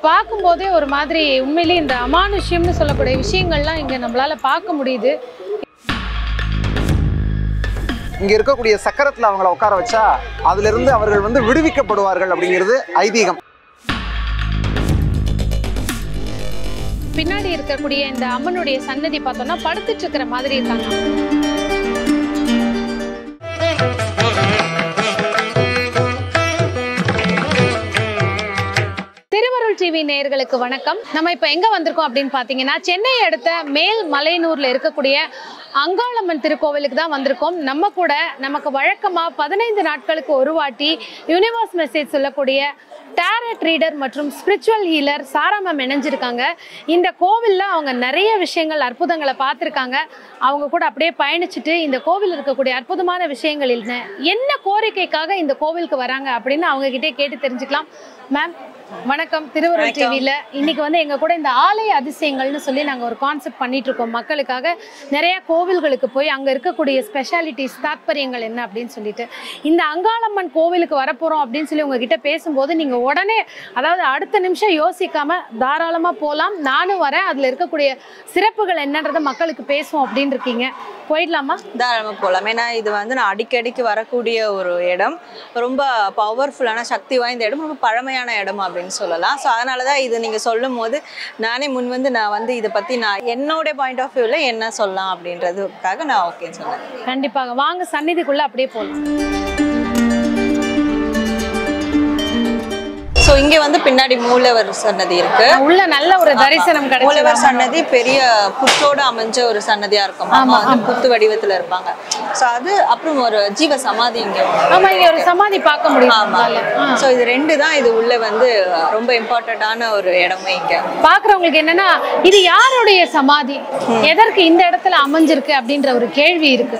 பார்க்கும்போதே ஒரு மாதிரி உண்மையிலேயே இந்த அமானுஷ்யம்னு சொல்லக்கூடிய விஷயங்கள்லாம் இங்கே நம்மளால பார்க்க முடியுது. இங்க இருக்கக்கூடிய சக்கரத்துல அவங்கள உட்கார வச்சா அதுல இருந்து அவர்கள் விடுவிக்கப்படுவார்கள் அப்படிங்கிறது ஐதீகம். பின்னாடி இருக்கக்கூடிய இந்த அம்மனுடைய சன்னதி பார்த்தோம்னா படுத்துட்டு இருக்கிற மாதிரி இருக்காங்க. திருவருள் டிவி நேயர்களுக்கு வணக்கம். நம்ம இப்ப எங்க வந்திருக்கோம் அப்படின்னு பாத்தீங்கன்னா, சென்னை அடுத்த மேல் மலையனூர்ல இருக்கக்கூடிய அங்காளம்மன் திருக்கோவிலுக்கு தான் வந்திருக்கோம். நம்ம கூட நமக்கு வழக்கமா 15 நாட்களுக்கு ஒரு வாட்டி யூனிவர்ஸ் மெசேஜ் சொல்லக்கூடிய டேரட் ரீடர் மற்றும் ஸ்பிரிச்சுவல் ஹீலர் சாரா மேம் இணைஞ்சிருக்காங்க. இந்த கோவில்ல அவங்க நிறைய விஷயங்கள் அற்புதங்களை பார்த்துருக்காங்க. அவங்க கூட அப்படியே பயணிச்சுட்டு இந்த கோவில் இருக்கக்கூடிய அற்புதமான விஷயங்கள் என்ன கோரிக்கைக்காக இந்த கோவிலுக்கு வராங்க அப்படின்னு அவங்க கிட்டே கேட்டு தெரிஞ்சுக்கலாம். மேம் வணக்கம். திருவருள் டிவியில இன்னைக்கு எங்க கூட இந்த ஆலய அதிசயங்கள்னு சொல்லி நாங்க ஒரு கான்செப்ட் பண்ணிட்டு இருக்கோம். மக்களுக்காக நிறைய கோவில்களுக்கு போய் அங்க இருக்கக்கூடிய ஸ்பெஷாலிட்டிஸ் தாத்பரியங்கள் என்ன அப்படின்னு சொல்லிட்டு இந்த அங்காளம்மன் கோவிலுக்கு வரப்போறோம் அப்படின்னு சொல்லி உங்ககிட்ட பேசும்போது நீங்க உடனே அதாவது அடுத்த நிமிஷம் யோசிக்காம தாராளமா போலாம், நானும் வரேன், அதுல இருக்கக்கூடிய சிறப்புகள் என்னன்றதை மக்களுக்கு பேசுவோம் அப்படின்னு இருக்கீங்க. போயிடலாமா? தாராளமா போகலாம். ஏன்னா இது நான் அடிக்கடிக்கு வரக்கூடிய ஒரு இடம், ரொம்ப பவர்ஃபுல்லான சக்தி வாய்ந்த இடம், ரொம்ப பழமையான இடம் அப்படின்னு சொல்லலாம். ஸோ அதனால தான் இது நீங்கள் சொல்லும் போது நானே நான் இதை பற்றி நான் என்னோட பாயிண்ட் ஆஃப் வியூவில் என்ன சொல்லலாம் அப்படின்றதுக்காக நான் ஓகேன்னு சொன்னேன். கண்டிப்பாக வாங்க, சந்நிதிக்குள்ள அப்படியே போகலாம். ஸோ இங்கே பின்னாடி மூலவர் சன்னதி இருக்கு. உள்ள நல்ல ஒரு தரிசனம் கிடைக்கும். மூலவர் சன்னதி பெரிய புத்தோட அமைஞ்ச ஒரு சன்னதியா இருக்கும். புத்து வடிவத்துல இருப்பாங்க. ஸோ அது அப்புறம் ஒரு ஜீவ சமாதி இங்க. ஆமா, இங்க ஒரு சமாதி பார்க்க முடியும். ஆமா. ஸோ இது ரெண்டு தான் இது உள்ள ரொம்ப இம்பார்ட்டன்டான ஒரு இடமே. இங்க பாக்குறவங்களுக்கு என்னன்னா இது யாருடைய சமாதி, எதற்கு இந்த இடத்துல அமைஞ்சிருக்கு அப்படின்ற ஒரு கேள்வி இருக்கு.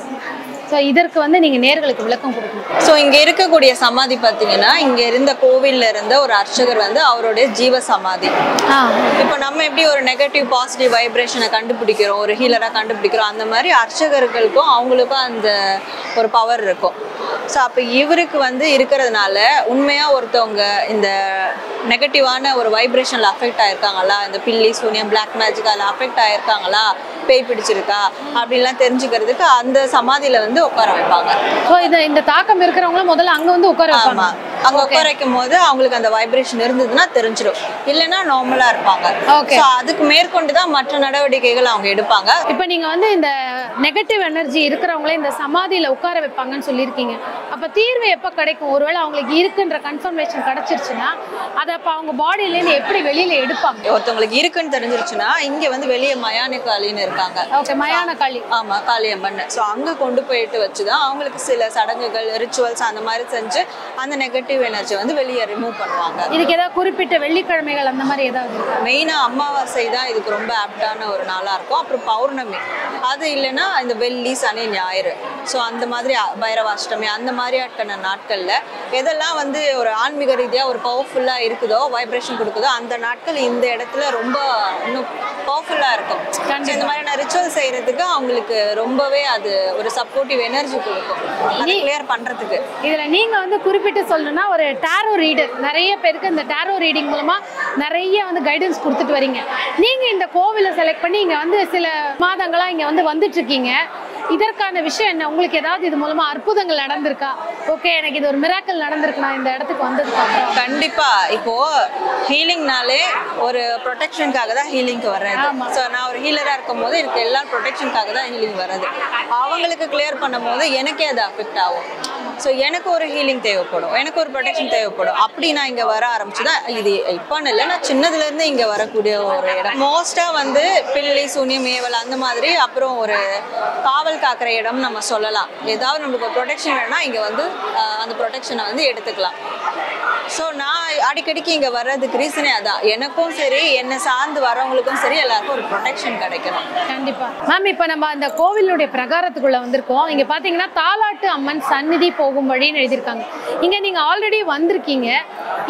ஸோ இதற்கு நீங்க நேர்களுக்கு விளக்கம் கொடுக்கணும். ஸோ இங்க இருக்கக்கூடிய சமாதி பார்த்தீங்கன்னா, இங்க இருந்த கோவில்ல இருந்த ஒரு அர்ச்சகர் அவருடைய ஜீவ சமாதி. இப்போ நம்ம எப்படி ஒரு நெகட்டிவ் பாசிட்டிவ் வைப்ரேஷனை கண்டுபிடிக்கிறோம், ஒரு ஹீலரா கண்டுபிடிக்கிறோம், அந்த மாதிரி அர்ச்சகர்களுக்கும் அவங்களுக்கும் அந்த ஒரு பவர் இருக்கும். ஸோ அப்போ இவருக்கு இருக்கிறதுனால உண்மையா ஒருத்தவங்க இந்த நெகட்டிவான ஒரு வைப்ரேஷன்ல அஃபெக்ட் ஆயிருக்காங்களா, இந்த பில்லி சூனியம் பிளாக் மேஜிக் அதில் அஃபெக்ட் ஆயிருக்காங்களா, பேய் பிடிச்சிருக்கா அப்படின்லாம் தெரிஞ்சுக்கிறதுக்கு அந்த சமாதியில உட்கார வைப்பாங்க. ஸோ இந்த தாக்கம் இருக்கிறவங்கள முதல்ல அங்க உட்கார வைப்பாங்க. அங்க உட்கார வைக்கும் போது அவங்களுக்கு அந்த வைப்ரேஷன் இருந்ததுன்னா தெரிஞ்சிடும், இல்லைன்னா நார்மலா இருப்பாங்க. ஸோ அதுக்கு மேற்கொண்டு தான் மற்ற நடவடிக்கைகள் அவங்க எடுப்பாங்க. இப்போ நீங்க இந்த நெகட்டிவ் எனர்ஜி இருக்கிறவங்கள இந்த சமாதியில உட்கார வைப்பாங்கன்னு சொல்லியிருக்கீங்க. அப்ப தீர்வு எப்ப கிடைக்கும்? ஒருவேளை அவங்களுக்கு இருக்குன்ற கன்ஃபர்மேஷன் கிடைச்சிருச்சுன்னா அதை அப்ப அவங்க பாடியில இருந்து எப்படி வெளியில எடுப்பாங்க? ஒருத்தவங்களுக்கு இருக்குன்னு தெரிஞ்சிருச்சுன்னா இங்க வெளியே மயான காளின்னு இருக்காங்க. ஓகே, மயான காளி. ஆமா, காளியம்மன். ஸோ அங்க கொண்டு போயிட்டு வச்சுதான் அவங்களுக்கு சில சடங்குகள் ரிச்சுவல்ஸ் அந்த மாதிரி செஞ்சு அந்த நெகட்டிவ் எனர்ஜி வெளியே ரிமூவ் பண்ணுவாங்க. இதுக்கு ஏதாவது குறிப்பிட்ட வெள்ளிக்கிழமைகள் அந்த மாதிரி ஏதாவது? மெயினா அமாவாசை தான் இதுக்கு ரொம்ப ஆப்டான ஒரு நாளா இருக்கும். அப்புறம் பௌர்ணமி, அது இல்லைன்னா இந்த வெள்ளி சனி ஞாயிறு. ஸோ அந்த மாதிரி பைரவாஷ்டமி அந்த மாதிரியான நாட்கள்ல எதெல்லாம் ஒரு ஆன்மீக ரீதியா ஒரு பவர்ஃபுல்லா இருக்குதோ, வைப்ரேஷன் கொடுக்குதோ, அந்த நாட்கள் இந்த இடத்துல ரொம்ப இன்னும் பவர்ஃபுல்லா இருக்கும். இந்த மாதிரியான ரிச்சுவல் செய்யறதுக்கு அவங்களுக்கு ரொம்பவே அது ஒரு சப்போர்ட்டிவ் எனர்ஜி கொடுக்கும், அதை கிளியர் பண்றதுக்கு. இதுல நீங்க குறிப்பிட்டு சொல்லணும்னா ஒரு டாரோ ரீடர், நிறைய பேருக்கு இந்த டாரோ ரீடிங் மூலமா நிறைய கைடன்ஸ் கொடுத்துட்டு வரீங்க. நீங்க இந்த கோவிலை செலக்ட் பண்ணி இங்க சில மாதங்களா இங்க வந்துட்டு இருக்கீங்க. இதற்கான விஷயம் என்ன? உங்களுக்கு ஏதாவது இது மூலமா அற்புதங்கள் நடந்திருக்கா? ஓகே, எனக்கு இது ஒரு மிராக்கிள் நடந்திருக்கு நான் இந்த இடத்துக்கு வந்ததுக்கு அப்புறம். கண்டிப்பா. இப்போ ஹீலிங்னாலே ஒரு ப்ரொடெக்ஷனுக்காக தான் ஹீலிங்க்கு வர்றது. ஸோ நான் ஒரு ஹீலரா இருக்கும் போது எனக்கு எல்லா ப்ரொடெக்ஷனுக்காக தான் ஹீலிங் வர்றது. அவங்களுக்கு கிளியர் பண்ணும் போது எனக்கே அது அஃபெக்ட் ஆகும். ஸோ எனக்கு ஒரு ஹீலிங் தேவைப்படும், எனக்கு ஒரு ப்ரொடெக்ஷன் தேவைப்படும். அப்படி நான் இங்கே வர ஆரம்பிச்சுதான். இது இப்போன்னு இல்லை, நான் சின்னதுலேருந்து இங்கே வரக்கூடிய ஒரு இடம். மோஸ்ட்டாக பில்லி சூனியம் ஏவல் அந்த மாதிரி, அப்புறம் ஒரு காவல் காக்கிற இடம் நம்ம சொல்லலாம். ஏதாவது நம்மளுக்கு ப்ரொடெக்ஷன் வேணும்னா இங்கே அந்த ப்ரொடெக்ஷனை எடுத்துக்கலாம். ஸோ நான் அடிக்கடிக்கு இங்கே வர்றதுக்கு ரீசனே அதான். எனக்கும் சரி, என்னை சார்ந்து வரவங்களுக்கும் சரி, எல்லாருக்கும் ஒரு ப்ரொடெக்ஷன் கிடைக்கணும். கண்டிப்பாக மேம். இப்போ நம்ம அந்த கோவிலுடைய பிரகாரத்துக்குள்ளே வந்திருக்கோம். இங்கே பார்த்தீங்கன்னா தாலாட்டு அம்மன் சந்நிதி போகும் வழின்னு எழுதியிருக்காங்க. இங்கே நீங்கள் ஆல்ரெடி வந்திருக்கீங்க.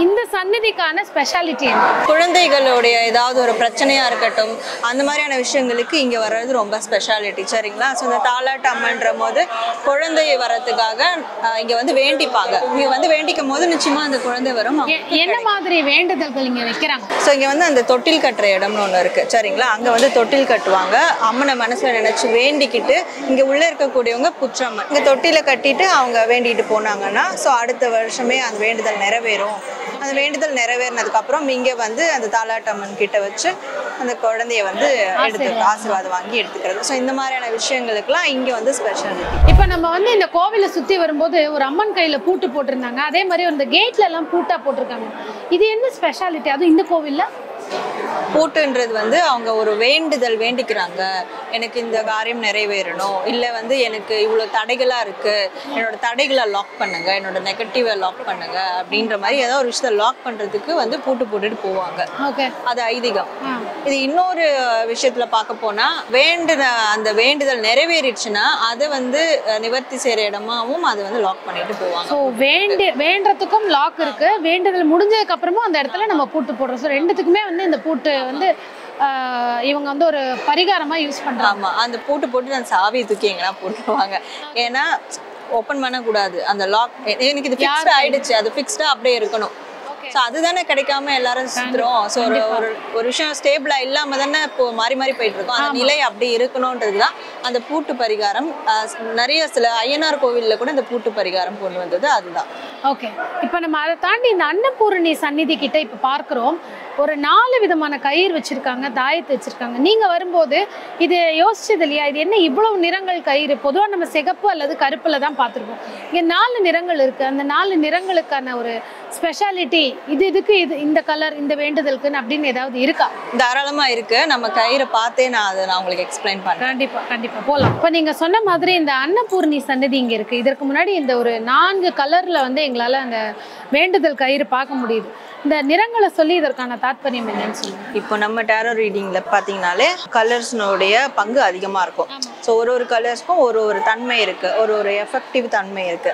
இந்த சந்நிதிக்கான ஸ்பெஷாலிட்டி என்ன? குழந்தைகளுடைய ஏதாவது ஒரு பிரச்சனையாக இருக்கட்டும், அந்த மாதிரியான விஷயங்களுக்கு இங்கே வர்றது ரொம்ப ஸ்பெஷாலிட்டி. சரிங்களா? ஸோ இந்த தாலாட்டு அம்மன்ற போது குழந்தை வரத்துக்காக இங்கே வேண்டிப்பாங்க. இங்கே வேண்டிக்கும் போது நிச்சயமாக அந்த குழந்தை வரும். என்ன மாதிரி வேண்டுதல்கள் இங்க வைக்கிறாங்க? ஸோ இங்கே வந்து அந்த தொட்டில் கட்டுற இடம்னு ஒன்று இருக்குது சரிங்களா, அங்கே வந்து தொட்டில் கட்டுவாங்க. அம்மனை மனசில் நினச்சி வேண்டிக்கிட்டு இங்கே உள்ளே இருக்கக்கூடியவங்க புற்றம்மன் இங்கே தொட்டில கட்டிட்டு அவங்க வேண்டிட்டு போனாங்கன்னா ஸோ அடுத்த வருஷமே அந்த வேண்டுதல் நிறைவேறும். அந்த வேண்டுதல் நிறைவேறினதுக்கப்புறம் இங்கே வந்து அந்த தாலாட்டம்மன் கிட்ட வச்சு அந்த குழந்தைய வந்து ஆசீர்வாதம் வாங்கி எடுத்துக்கிறது. ஸோ இந்த மாதிரியான விஷயங்களுக்குலாம் இங்கே வந்து ஸ்பெஷாலிட்டி. இப்போ நம்ம வந்து இந்த கோவிலை சுற்றி வரும்போது ஒரு அம்மன் கையில் பூட்டு போட்டிருந்தாங்க, அதே மாதிரி அந்த கேட்ல எல்லாம் பூட்டா போட்டிருக்காங்க. இது என்ன ஸ்பெஷாலிட்டி? அதுவும் இந்த கோவில்ல பூட்டுன்றது வந்து அவங்க ஒரு வேண்டுதல் வேண்டிக்கிறாங்க, எனக்கு இந்த காரியம் நிறைவேறணும், இல்லை வந்து எனக்கு இவ்வளோ தடைகளாக இருக்குது, என்னோட தடைகளை லாக் பண்ணுங்க, என்னோட நெகட்டிவை லாக் பண்ணுங்க அப்படின்ற மாதிரி ஏதாவது ஒரு விஷயத்தை லாக் பண்ணுறதுக்கு வந்து பூட்டு போட்டுட்டு போவாங்க. அது ஐதீகம். இது இன்னொரு விஷயத்துல பார்க்க போனால் அந்த வேண்டுதல் நிறைவேறிடுச்சுன்னா அதை வந்து நிவர்த்தி செய்கிற இடமாவும் அதை வந்து லாக் பண்ணிட்டு போவாங்க. ஸோ வேண்டுறதுக்கும் லாக் இருக்கு, வேண்டுதல் முடிஞ்சதுக்கு அப்புறமும் அந்த இடத்துல நம்ம பூட்டு போடுறோம். ஸோ ரெண்டுத்துக்குமே வந்து இந்த பூட்டு வந்து இவங்க வந்து ஒரு பரிகாரமா யூஸ் பண்றாங்க. ஆமா, அந்த பூட்டு போட்டு அந்த சாவியை தூக்கி எங்கன்னா போட்டுருவாங்க. ஏன்னா ஓப்பன் பண்ணக்கூடாது, அந்த லாக் எனக்கு இது ஃபிக்ஸ்ட் ஆயிடுச்சு, அது ஃபிக்ஸ்டா அப்படியே இருக்கணும். ஸோ அதுதானே கிடைக்காம எல்லாரும் சுத்துறோம். ஸோ ஒரு விஷயம் ஸ்டேபிளா இல்லாம தானே இப்போ மாறி மாறி போயிட்டு இருக்கோம். அந்த நிலை அப்படி இருக்கணும்ன்றதுதான் அந்த பூட்டு பரிகாரம். நிறைய சில ஐயனார் கோவில்ல கூட இந்த பூட்டு பரிகாரம் கொண்டு வந்தது அதுதான். ஓகே, இப்போ நம்ம அதை தாண்டி இந்த அன்னபூரணி சந்நிதி கிட்ட இப்போ பார்க்குறோம், ஒரு 4 விதமான கயிறு வச்சிருக்காங்க, தாயத்து வச்சிருக்காங்க. நீங்க வரும்போது இது யோசிச்சது இல்லையா, இது என்ன இவ்வளவு நிறங்கள் கயிறு? பொதுவாக நம்ம சிகப்பு அல்லது கருப்புல தான் பார்த்துருப்போம். இங்கே 4 நிறங்கள் இருக்கு. அந்த 4 நிறங்களுக்கான ஒரு ஸ்பெஷாலிட்டி இதுக்கு இந்த கலர் இந்த வேண்டுதலுக்குன்னு அப்படின்னு ஏதாவது இருக்கா? தாராளமா இருக்கு. நம்ம கயிறை பார்த்தே நான் உங்களுக்கு எக்ஸ்பிளைன் பண்றேன். கண்டிப்பா போகலாம். இப்போ நீங்க சொன்ன மாதிரி இந்த அன்னபூர்ணி சன்னதி இங்க இருக்கு. இதற்கு முன்னாடி இந்த ஒரு 4 கலர்ல வந்து எங்களால அந்த வேண்டுதல் கயிறு பார்க்க முடியுது. இந்த நிறங்களை சொல்லி இதற்கான தாத்பரியம் என்னன்னு சொல்லுங்க. இப்போ நம்ம டேரோ ரீடிங்ல பாத்தீங்கன்னாலே கலர்ஸ்னுடைய பங்கு அதிகமா இருக்கும். ஸோ ஒரு கலர்ஸ்க்கும் ஒரு தன்மை இருக்கு, ஒரு எஃபெக்டிவ் தன்மை இருக்கு.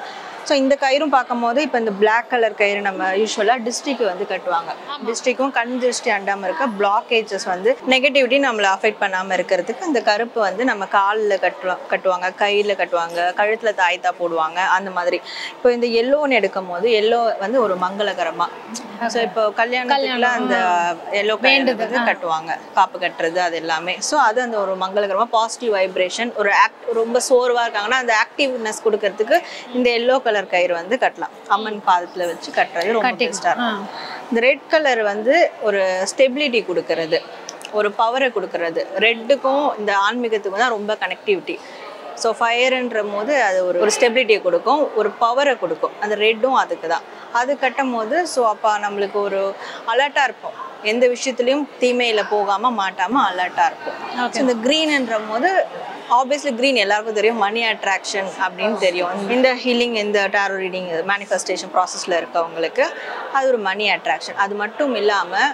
ஸோ இந்த கயிறும் பார்க்கும்போது இப்போ இந்த பிளாக் கலர் கயிறு நம்ம யூஸ்வலாக டிஸ்ட்ரிக்ட் வந்து கட்டுவாங்க. டிஸ்ட்ரிக்கும் கண் திருஷ்டி அண்டாமல் இருக்க பிளாக்கேஜஸ் வந்து நெகட்டிவிட்டி நம்மளை அஃபெக்ட் பண்ணாமல் இருக்கிறதுக்கு இந்த கருப்பு வந்து நம்ம காலில் கட்டுவாங்க, கையில் கட்டுவாங்க, கழுத்தில் தாய்த்தா போடுவாங்க. அந்த மாதிரி இப்போ இந்த எல்லோன்னு எடுக்கும் போது எல்லோ வந்து ஒரு மங்களகரமாக. ஸோ இப்போ கல்யாணத்துல அந்த எல்லோ கயிறு வந்து கட்டுவாங்க, காப்பு கட்டுறது அது எல்லாமே. ஸோ அது அந்த ஒரு மங்களகரமாக பாசிட்டிவ் வைப்ரேஷன், ரொம்ப சோர்வாக இருக்காங்கன்னா அந்த ஆக்டிவ்னஸ் கொடுக்கறதுக்கு இந்த எல்லோ கலர் கயிறு வந்து கட்டலாம். அம்மன் பாதத்துல வச்சு கட்டுறது ரொம்ப பெஸ்டா இருக்கும். இந்த ரெட் கலர் வந்து ஒரு ஸ்டெபிலிட்டி கொடுக்கறது, ஒரு பவரை கொடுக்கறது. ரெட்டுக்கும் இந்த ஆன்மீகத்துக்கும் தான் ரொம்ப கனெக்டிவிட்டி. ஸோ ஃபயர்ன்ற போது அது ஒரு ஸ்டெபிலிட்டியை கொடுக்கும், ஒரு பவரை கொடுக்கும். அந்த ரெட்டும் அதுக்கு தான். அது கட்டும் போது ஸோ அப்போ நம்மளுக்கு ஒரு அலர்ட்டாக இருப்போம், எந்த விஷயத்துலையும் தீமையில் போகாமல் மாட்டாமல் அலர்ட்டாக இருக்கும். இந்த க்ரீன்ன்ற போது ஆப்வியஸ்லி க்ரீன் எல்லாருக்கும் தெரியும், மணி அட்ராக்ஷன் அப்படின்னு தெரியும். இந்த ஹீலிங், இந்த டாரோ ரீடிங், மேனிஃபெஸ்டேஷன் ப்ராசஸில் இருக்கவங்களுக்கு அது ஒரு மணி அட்ராக்ஷன். அது மட்டும் இல்லாமல்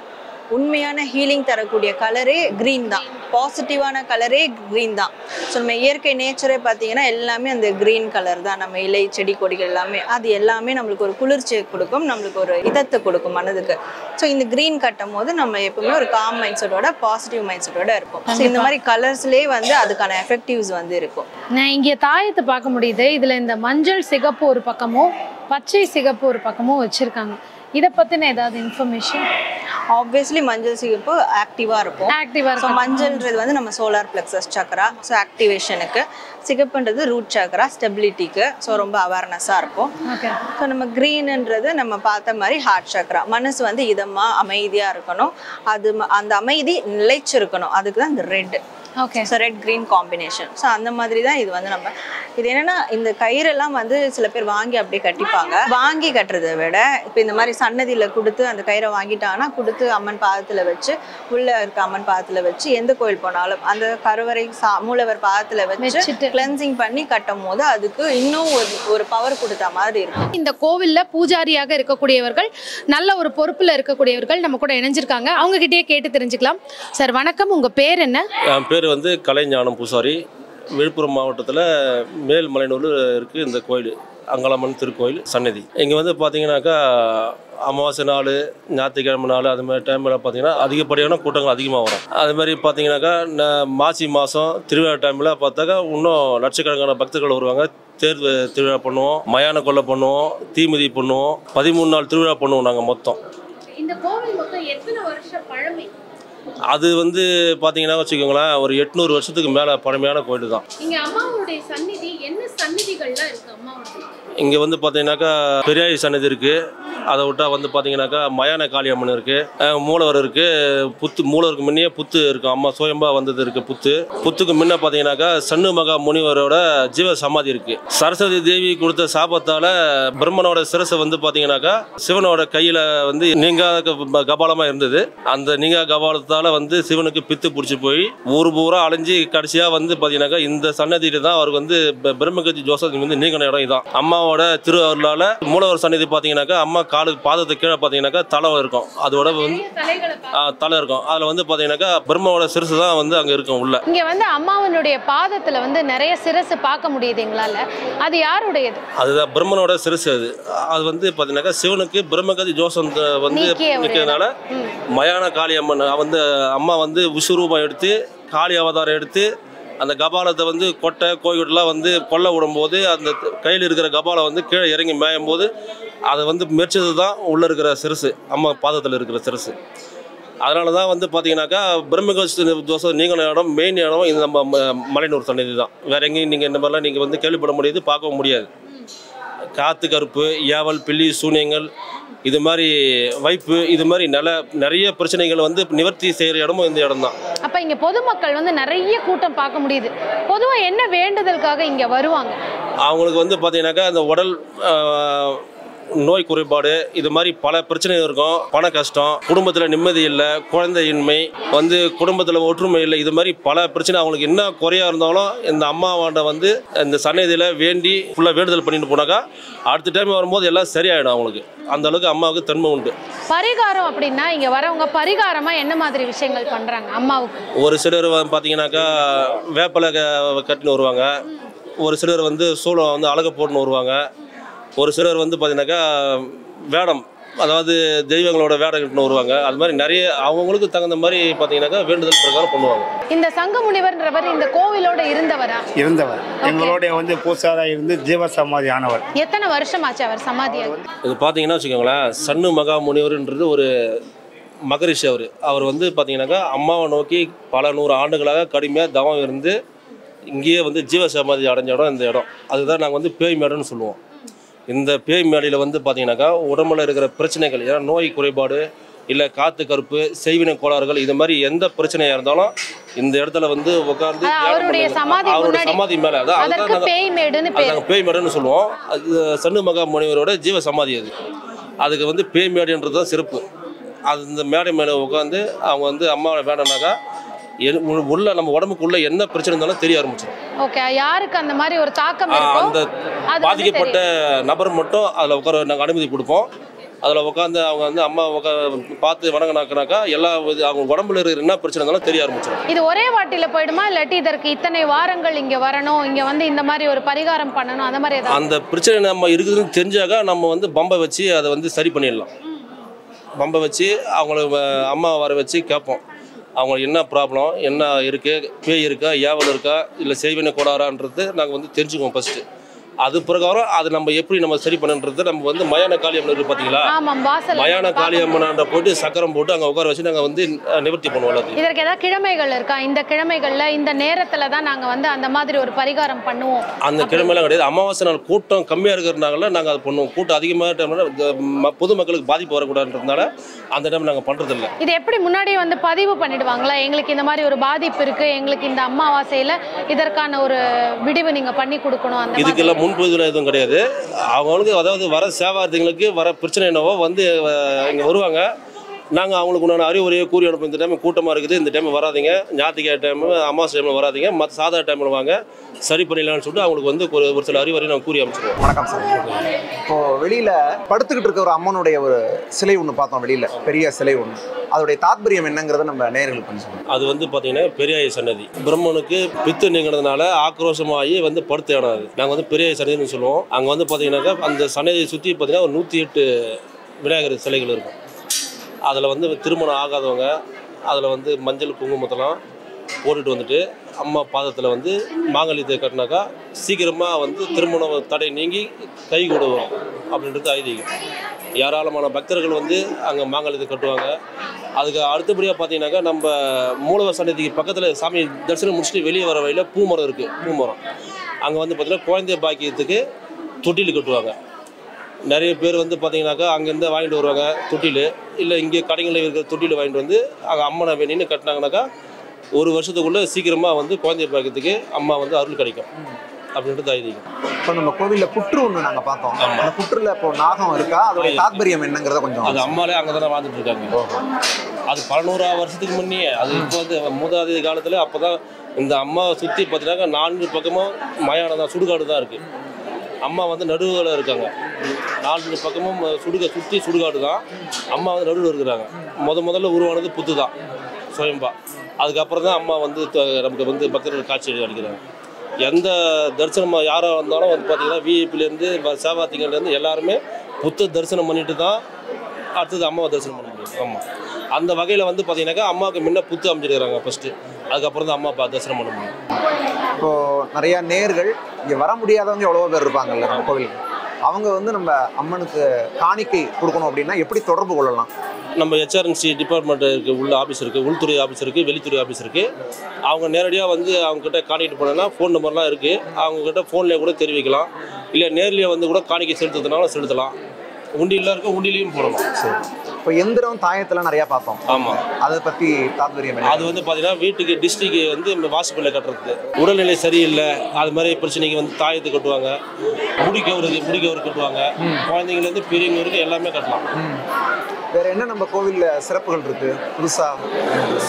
உண்மையான ஹீலிங் தரக்கூடிய கலரே க்ரீன் தான், பாசிட்டிவான கலரே க்ரீன் தான். ஸோ நம்ம இயற்கை நேச்சரே பார்த்தீங்கன்னா எல்லாமே அந்த க்ரீன் கலர் தான். நம்ம இலை செடி கொடிகள் எல்லாமே அது எல்லாமே நம்மளுக்கு ஒரு குளிர்ச்சியை கொடுக்கும், நம்மளுக்கு ஒரு இதத்தை கொடுக்கும் மனதுக்கு. ஸோ இந்த க்ரீன் கட்டும் போது நம்ம எப்பவுமே ஒரு காம் மைண்ட் செட்டோட, பாசிட்டிவ் மைண்ட் செட்டோட இருக்கும். ஸோ இந்த மாதிரி கலர்ஸ்லேயே வந்து அதுக்கான எஃபெக்டிவ்ஸ் வந்து இருக்கும். நான் இங்கே தாயத்தை பார்க்க முடியுது. இதில் இந்த மஞ்சள் சிகப்பு ஒரு பக்கமும் பச்சை சிகப்பு ஒரு பக்கமும் வச்சுருக்காங்க. இதை பற்றின ஏதாவது இன்ஃபர்மேஷன்? ஆப்வியஸ்லி மஞ்சள் சிகப்பு ஆக்டிவாக இருக்கும். ஸோ மஞ்சள்ன்றது வந்து நம்ம சோலார் பிளெக்ஸஸ் சக்கரா, ஸோ ஆக்டிவேஷனுக்கு. சிகப்புன்றது ரூட் சக்கரா, ஸ்டெபிலிட்டிக்கு. ஸோ ரொம்ப அவேர்னஸாக இருக்கும். ஸோ நம்ம க்ரீனுன்றது நம்ம பார்த்த மாதிரி ஹார்ட் சக்கரா, மனசு வந்து இதமாக அமைதியாக இருக்கணும், அது அந்த அமைதி நிலைச்சிருக்கணும். அதுக்கு தான் இந்த red. So red green combination. So அந்த மாதிரி தான் இது வந்து நம்ம இது என்னன்னா இந்த கயிறெல்லாம் வந்து சில பேர் வாங்கி அப்படியே கட்டிப்பாங்க. வாங்கி கட்டுறதை விட இப்போ இந்த மாதிரி சன்னதியில் கொடுத்து அந்த கயிறை வாங்கிட்டாங்கன்னா கொடுத்து அம்மன் பாதத்தில் வச்சு, உள்ளே இருக்க அம்மன் பாதத்தில் வச்சு எந்த கோயில் போனாலும் அந்த கருவறை மூலவர் பாதத்தில் வச்சு கிளென்சிங் பண்ணி கட்டும் போது அதுக்கு இன்னும் ஒரு பவர் கொடுத்த மாதிரி இருக்கும். இந்த கோவிலில் பூஜாரியாக இருக்கக்கூடியவர்கள், நல்ல ஒரு பொறுப்பில் இருக்கக்கூடியவர்கள் நம்ம கூட இணைஞ்சிருக்காங்க. அவங்க கிட்டேயே கேட்டு தெரிஞ்சுக்கலாம். சார் வணக்கம், உங்கள் பேர் என்ன? என் பேர் வந்து கலைஞானம் பூசாரி. விழுப்புரம் மாவட்டத்தில் மேல்மலையனூர் இருக்குது இந்த கோயில். அங்காளம்மன் திருக்கோயில் சன்னதி. இங்கே வந்து பார்த்தீங்கன்னாக்கா அமாவாசை நாள், ஞாயிற்றுக்கிழமை நாள் அது மாதிரி டைமில் பார்த்தீங்கன்னா அதிகப்படியான கூட்டங்கள் அதிகமாக வரும். அது மாதிரி பார்த்தீங்கன்னாக்கா மாசி மாதம் திருவிழா டைமில் பார்த்தாக்கா இன்னும் லட்சக்கணக்கான பக்தர்கள் வருவாங்க. தேர் திருவிழா பண்ணுவோம், மயான கொள்ளை பண்ணுவோம், தீமிதி பண்ணுவோம், 13 நாள் திருவிழா பண்ணுவோம் நாங்கள் மொத்தம். இந்த கோவில் மொத்தம் எத்தனை வருஷம் பழமை? அது வந்து பார்த்தீங்கன்னா வச்சுக்கோங்களேன், ஒரு 800 வருஷத்துக்கு மேலே பழமையான கோயில் தான். இங்கே அம்மாவுடைய சந்நிதி என்ன சந்நிதிகள்லாம் இருக்குது அம்மாவுடைய? இங்கே வந்து பார்த்தீங்கன்னாக்கா பெரியாயி சன்னதி இருக்குது. அதை விட்டால் வந்து பார்த்தீங்கன்னாக்கா மயான காளியம்மன் இருக்குது, மூலவர் இருக்குது, புத்து மூலவருக்கு முன்னே புத்து இருக்குது, அம்மா சோயம்பா வந்தது இருக்குது புத்து. புத்துக்கு முன்ன பார்த்தீங்கன்னாக்கா சன்னு மகா முனிவரோட ஜீவ சமாதி இருக்குது. சரஸ்வதி தேவி கொடுத்த சாபத்தால் பிரம்மனோட சிரசை வந்து பார்த்தீங்கன்னாக்கா சிவனோட கையில் வந்து நீங்காத கபாலமாக இருந்தது. அந்த நீங்கா கபாலத்தால் வந்து சிவனுக்கு பித்து பிடிச்சி போய் ஊர் பூரா அலைஞ்சி கடைசியாக வந்து பார்த்தீங்கன்னாக்கா இந்த சன்னதியில தான் அவருக்கு வந்து பிரம்மகதி ஜோசப் வந்து நீங்கின இடம் இதான். அம்மாவோட திரு அருளால் மூலவர் சன்னதி பார்த்தீங்கன்னாக்கா அம்மா காலுக்கு பாதத்தை கீழே பார்த்தீங்கன்னாக்கா தலை இருக்கும், அதோட வந்து தலை இருக்கும். அதில் வந்து பார்த்தீங்கன்னாக்கா பிரம்மாவோட சிரசு தான் வந்து அங்கே இருக்கும் உள்ள. இங்கே வந்து அம்மாவனுடைய பாதத்தில் வந்து நிறைய சிரசு பார்க்க முடியுது எங்களால். அது யாருடையது? அதுதான் பிரம்மனோட சிரசு. அது வந்து பார்த்தீங்கன்னாக்கா சிவனுக்கு பிரம்மகதி ஜோசம் வந்து நிற்கிறதுனால மயான காளி அம்மன் வந்து அம்மா வந்து விஸ்வரூபம் எடுத்து காளி அவதாரம் எடுத்து அந்த கபாலத்தை வந்து கொட்டை கோயிலெலாம் வந்து கொல்ல விடும்போது அந்த கையில் இருக்கிற கபாலம் வந்து கீழே இறங்கி மேயும் போது அதை வந்து மெரிச்சது தான் உள்ளே இருக்கிற சிரசு, அம்மா பாதத்தில் இருக்கிற சிரசு. அதனால தான் வந்து பார்த்தீங்கன்னாக்கா பிரம்மகதி ஜோசம் நீங்கின இடம் மெயின் இடம் இது நம்ம மலையனூர் சன்னதி தான். வேறு எங்கேயும் நீங்கள் இந்த மாதிரிலாம் நீங்கள் வந்து கேள்விப்பட முடியாது, பார்க்கவும் முடியாது. காத்து கருப்பு, ஏவல், பில்லி, சூனியங்கள், இது மாதிரி வைப்பு, இது மாதிரி நிறைய பிரச்சனைகள் வந்து நிவர்த்தி செய்கிற இடமும் இந்த இடம் தான். அப்போ இங்கே பொதுமக்கள் வந்து நிறைய கூட்டம் பார்க்க முடியுது. பொதுவாக என்ன வேண்டுதலுக்காக இங்கே வருவாங்க? அவங்களுக்கு வந்து பார்த்தீங்கன்னாக்கா அந்த உடல் நோய் குறைபாடு, இது மாதிரி பல பிரச்சனைகள் இருக்கும். பண கஷ்டம், குடும்பத்தில் நிம்மதி இல்லை, குழந்தையின்மை, வந்து குடும்பத்தில் ஒற்றுமை இல்லை, இது மாதிரி பல பிரச்சனை அவங்களுக்கு என்ன குறையா இருந்தாலும் இந்த அம்மாவாண்ட வந்து இந்த சன்னதியில் வேண்டி ஃபுல்லாக வேண்டுதல் பண்ணிட்டு போனாக்கா அடுத்த டைம் வரும்போது எல்லாம் சரியாயிடும் அவங்களுக்கு. அந்த அளவுக்கு அம்மாவுக்கு தன்மை உண்டு. பரிகாரம் அப்படின்னா இங்கே வரவங்க பரிகாரமாக என்ன மாதிரி விஷயங்கள் பண்ணுறாங்க அம்மாவுக்கு? ஒரு சிலர் பார்த்தீங்கன்னாக்கா வேப்பலை கட்டின்னு வருவாங்க, ஒரு சிலர் வந்து சூளம் வந்து அழகை போட்டுன்னு வருவாங்க, ஒரு சிலர் வந்து பார்த்தீங்கன்னாக்கா வேடம், அதாவது தெய்வங்களோட வேடம் கட்டின்னு வருவாங்க. அது மாதிரி நிறைய அவங்களுக்கு தகுந்த மாதிரி பார்த்தீங்கன்னாக்கா வேண்டுதல் பிரகாரம் பண்ணுவாங்க. இந்த சங்க முனிவர்ன்றவர் இந்த கோவிலோட இருந்தவர் எங்களுடைய வந்து பூசாரா இருந்து ஜீவ சமாதி ஆனவர். எத்தனை வருஷம் ஆச்சு அவர் சமாதி? இது பார்த்தீங்கன்னா வச்சுக்கோங்களேன், சன்னு மகா முனிவர்ன்றது ஒரு மகரிஷி. அவர் வந்து பார்த்தீங்கன்னாக்கா அம்மாவை நோக்கி பல 100 ஆண்டுகளாக கடுமையாக தவம் இருந்து இங்கேயே வந்து ஜீவ சமாதி அடைஞ்ச இடம் இந்த இடம். அதுதான் நாங்கள் வந்து பேய் மேடுன்னு சொல்லுவோம். இந்த பேய் மேடையில் வந்து பார்த்தீங்கன்னாக்கா உடம்புல இருக்கிற பிரச்சனைகள், ஏன்னா நோய் குறைபாடு இல்லை காத்து கருப்பு, செய்வினை கோளாறுகள், இது மாதிரி எந்த பிரச்சனையாக இருந்தாலும் இந்த இடத்துல வந்து உட்காந்து அவருடைய சமாதி மேலே அதான் பேய் மேடுன்னு சொல்லுவோம். அது சன்னு மகா முனிவரோட ஜீவ சமாதி. அதுக்கு வந்து பேய் மேடுன்றது தான் சிறப்பு. அது இந்த மேடை மேலே உட்காந்து அவங்க வந்து அம்மாவை வேணும்னாக்கா உள்ள நம்ம உடம்புக்குள்ள என்ன பிரச்சனை இருந்தாலும் தெரிய ஆரம்பிச்சிடும். ஓகே, யாருக்கு அந்த மாதிரி ஒரு தாக்கம் இருக்கோ அந்த பாதிக்கப்பட்ட நபர் மட்டும் அதில் உட்கார நாங்கள் அனுமதி கொடுப்போம். அதில் உட்காந்து அவங்க வந்து அம்மா பார்த்து வணங்கினாக்கனாக்கா எல்லா அவங்க உடம்புல இருக்கிற என்ன பிரச்சனை இருந்தாலும் தெரிய ஆரம்பிச்சிடும். இது ஒரே வாட்டியில் போயிடுமா, இல்லாட்டி இதற்கு இத்தனை வாரங்கள் இங்கே வரணும், இங்கே வந்து இந்த மாதிரி ஒரு பரிகாரம் பண்ணணும், அந்த மாதிரி அந்த பிரச்சனை நம்ம இருக்குதுன்னு தெரிஞ்சாக்கா நம்ம வந்து பம்பை வச்சு அதை வந்து சரி பண்ணிடலாம். பம்பை வச்சு அவங்கள அம்மா வர வச்சு கேட்போம், அவங்களுக்கு என்ன ப்ராப்ளம், என்ன இருக்குது, பேய் இருக்கா, ஏவல் இருக்கா, இல்லை செய்வினை கோளாறான்றது நாங்கள் வந்து தெரிஞ்சுக்குவோம் ஃபஸ்ட்டு. அது பிரகாரம் அது நம்ம எப்படி நம்ம சரி பண்ணுறது நம்ம வந்து மயான காளியம்மன் இருக்குது பார்த்தீங்களா, மயான காளியம்மன் போட்டு சக்கரம் போட்டு அங்கே உட்கார வச்சு நாங்கள் வந்து நிவர்த்தி பண்ணுவோம். இதற்கு ஏதாவது கிழமைகள் இருக்கா? இந்த கிழமைகளில் இந்த நேரத்தில் தான் நாங்கள் வந்து அந்த மாதிரி ஒரு பரிகாரம் பண்ணுவோம். அந்த கிழமைலாம் கிடையாது. அமாவாசை நாள் கூட்டம் கம்மியாக இருக்கிறதுனால நாங்கள் அதை பண்ணுவோம். கூட்டம் அதிகமாக டைம்ல பொதுமக்களுக்கு பாதிப்பு வரக்கூடாதுன்றதுனால அந்த டைம் நாங்கள் பண்ணுறது இல்லை. இது எப்படி முன்னாடியே வந்து பதிவு பண்ணிடுவாங்களா, எங்களுக்கு இந்த மாதிரி ஒரு பாதிப்பு இருக்குது, எங்களுக்கு இந்த அமாவாசையில் இதற்கான ஒரு விடிவு நீங்கள் பண்ணி கொடுக்கணும்? அந்த இதுக்கெல்லாம் முன்பதிவில் எதுவும் கிடையாது. அவங்களுக்கு அதாவது வர சேவார்த்திகளுக்கு வர பிரச்சனை என்னவோ வந்து இங்கே வருவாங்க, நாங்கள் அவங்களுக்கு உண்டான அறிவுரையை கூறி அனுப்போம். இந்த டைம் கூட்டமாக இருக்குது, இந்த டைம் வராதிங்க, ஞாயிற்றுக்கிழமை டைம் அமாவாசை டைமில் வராதிங்க, மற்ற சாதாரண டைமில் வாங்க, சரி பண்ணிடலான்னு சொல்லிட்டு அவங்களுக்கு வந்து ஒரு சில அறிவுரையை நாங்கள் கூறி அமைச்சிருவோம். வணக்கம் சார். இப்போ வெளியில படுத்துக்கிட்டு இருக்க ஒரு அம்மனுடைய ஒரு சிலை ஒன்று பார்த்தோம், வெளியில பெரிய சிலை ஒன்று. அதோடைய தாத்பரியம் என்னங்கிறத நம்ம நேயர்களுக்கு கொஞ்சம் சொல்லுங்க. அது வந்து பார்த்தீங்கன்னா பெரியாய சன்னதி. பிரம்மனுக்கு பித்து நீங்கினதுனால ஆக்ரோஷமாகி வந்து படுத்து இடாது. நாங்கள் வந்து பெரியாய சன்னதினு சொல்லுவோம். அங்கே வந்து பார்த்தீங்கன்னாக்கா அந்த சன்னதியை சுற்றி பார்த்தீங்கன்னா ஒரு 108 விநாயகர் சிலைகள் இருக்கும். அதில் வந்து திருமணம் ஆகாதவங்க அதில் வந்து மஞ்சள் குங்குமத்தெல்லாம் போட்டுட்டு வந்துட்டு அம்மா பாதத்தில் வந்து மாங்கல்யத்தை கட்டினாக்கா சீக்கிரமாக வந்து திருமண தடை நீங்கி கை கொடுவோம் அப்படின்றது ஐதீகம். ஏராளமான பக்தர்கள் வந்து அங்கே மாங்கல்யத்தை கட்டுவாங்க. அதுக்கு அடுத்தபடியாக பார்த்தீங்கன்னாக்கா நம்ம மூலவர் சன்னதிக்கு பக்கத்தில் சாமி தரிசனம் முடிச்சுட்டு வெளியே வர வழியில் பூமரம் இருக்குது. பூமரம் அங்கே வந்து பார்த்திங்கன்னா குழந்தை பாக்கியத்துக்கு தொட்டில் கட்டுவாங்க. நிறைய பேர் வந்து பார்த்தீங்கன்னாக்கா அங்கேருந்து வாங்கிட்டு வருவாங்க தொட்டில், இல்லை இங்கே கடைகளில் இருக்கிற தொட்டில் வாங்கிட்டு வந்து அங்கே அம்மனை வேணின்னு கட்டினாங்கனாக்கா ஒரு வருஷத்துக்குள்ளே சீக்கிரமாக வந்து குழந்தை பாக்கியத்துக்கு அம்மா வந்து அருள் கிடைக்கும் அப்படின்றது ஐதீகம். இப்போ நம்ம கோவிலில் புற்று ஒன்று நாங்கள் பார்த்தோம். அந்த புற்றுல இப்போ நாகம் இருக்கா, அதோடைய தாத்பரியம் என்னங்கிறத கொஞ்சம். அது அம்மாலே அங்கே தானே வாழ்ந்துட்டு இருக்காங்க. அது 100 வருஷத்துக்கு முன்னே, அது இப்போ வந்து மூதாதி காலத்தில் அப்போ தான் இந்த அம்மாவை சுற்றி பார்த்தீங்கன்னாக்கா 4 பக்கமும் மயானம் தான், சுடுகாடு தான் இருக்குது. அம்மா வந்து நடுவில் இருக்காங்க. 4 பக்கமும் சுற்றி சுடுகாடு தான். அம்மா வந்து நடுவில் இருக்கிறாங்க. முதல்ல உருவானது புத்து தான், சுயம்பா. அதுக்கப்புறம் தான் அம்மா வந்து நமக்கு வந்து பக்தர்கள் காட்சி அளிக்கிறாங்க. எந்த தரிசனமாக யாராக வந்தாலும் வந்து பார்த்திங்கன்னா விஐபிலேருந்து சேவாத்திங்கலேருந்து எல்லாருமே புத்த தரிசனம் பண்ணிட்டு தான் அடுத்தது அம்மாவை தரிசனம் பண்ண முடியும். ஆமாம், அந்த வகையில் வந்து பார்த்திங்கனாக்கா அம்மாவுக்கு முன்ன புத்து அமைச்சிருக்கிறாங்க ஃபஸ்ட்டு. அதுக்கப்புறம் தான் அம்மா தரிசனம் பண்ண முடியும். இப்போது நிறையா நேர்கள் இங்கே வர முடியாதவங்க எவ்வளோ பேர் இருப்பாங்கல்ல நம்ம கோவிலுக்கு, அவங்க வந்து நம்ம அம்மனுக்கு காணிக்கை கொடுக்கணும் அப்படின்னா எப்படி தொடர்பு கொள்ளலாம்? நம்ம ஹெச்ஆர்என்சி டிபார்ட்மெண்ட் இருக்குது, உள்ள ஆஃபீஸ் இருக்குது, உள்துறை ஆஃபீஸ் இருக்குது, வெளித்துறை ஆஃபீஸ் இருக்குது. அவங்க நேரடியாக வந்து அவங்ககிட்ட காணிக்கிட்டு போனோன்னா ஃபோன் நம்பர்லாம் இருக்குது. அவங்கக்கிட்ட ஃபோன்லேயே கூட தெரிவிக்கலாம், இல்லை நேர்லேயே வந்து கூட காணிக்கை செலுத்துறதுனால செலுத்தலாம். உண்டியில் இருக்க உண்டியிலையும் போடலாம். சரி. இப்போ எந்திரம் தாயத்தில் நிறையா பார்த்தோம். ஆமாம், அதை பற்றி தாத்பரியம் அது வந்து பார்த்தீங்கன்னா வீட்டுக்கு டிஸ்ட்ரிக்கு வந்து வாசப்பிள்ளை கட்டுறது, உடல்நிலை சரியில்லை அது மாதிரி பிரச்சனைக்கு வந்து தாயத்து கட்டுவாங்க, முடிக்கவரு கட்டுவாங்க, குழந்தைங்கலேருந்து பெரியவங்க வரைக்கும் எல்லாமே கட்டலாம். வேற என்ன நம்ம கோவிலில் சிறப்புகள் இருக்கு புதுசா?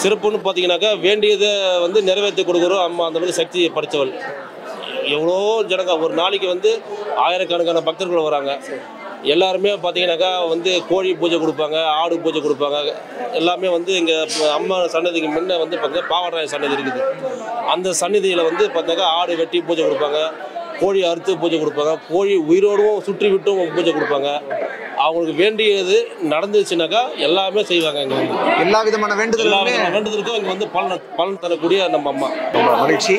சிறப்புன்னு பார்த்தீங்கன்னாக்கா வேண்டியதை வந்து நிறைவேற்றி கொடுக்குறோம் அம்மா. அந்த மாதிரி சக்தியை படைத்தவள். எவ்வளோ ஜனங்க ஒரு நாளைக்கு வந்து ஆயிரக்கணக்கான பக்தர்கள் வராங்க. எல்லாருமே பார்த்தீங்கன்னாக்கா வந்து கோழி பூஜை கொடுப்பாங்க, ஆடு பூஜை கொடுப்பாங்க. எல்லாமே வந்து இங்கே அம்மா சன்னதிக்கு முன்னே வந்து பார்த்தீங்கன்னா பாவராய சன்னதி இருக்குது. அந்த சன்னதியில் வந்து பார்த்தீங்கன்னா ஆடு வெட்டி பூஜை கொடுப்பாங்க, கோழி அறுத்து பூஜை கொடுப்பாங்க, கோழி உயிரோடும் சுற்றி விட்டும் பூஜை கொடுப்பாங்க. அவங்களுக்கு வேண்டியது நடந்துச்சுனாக்கா எல்லாமே செய்வாங்க. இங்கே வந்து எல்லா விதமான வேண்டுதலுக்கும் இங்கே வந்து பலன் தரக்கூடிய நம்ம அம்மா. ரொம்ப மகிழ்ச்சி.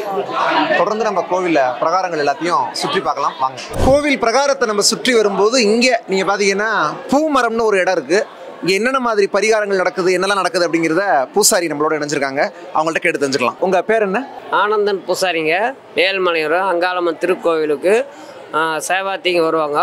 தொடர்ந்து நம்ம கோவிலில் பிரகாரங்கள் எல்லாத்தையும் சுற்றி பார்க்கலாம் வாங்க. கோவில் பிரகாரத்தை நம்ம சுற்றி வரும்போது இங்கே நீங்கள் பார்த்தீங்கன்னா பூமரம்னு ஒரு இடம் இருக்குது. இங்கே என்னென்ன மாதிரி பரிகாரங்கள் நடக்குது, என்னெல்லாம் நடக்குது அப்படிங்கிறத பூசாரி நம்மளோட இணைஞ்சிருக்காங்க. அவங்கள்ட்ட கேட்டு தெரிஞ்சுக்கலாம். உங்கள் பேர் என்ன? ஆனந்தன் பூசாரிங்க. மேல்மலையூர் அங்காளம்மன் திருக்கோவிலுக்கு சேவாத்திங்க வருவாங்க.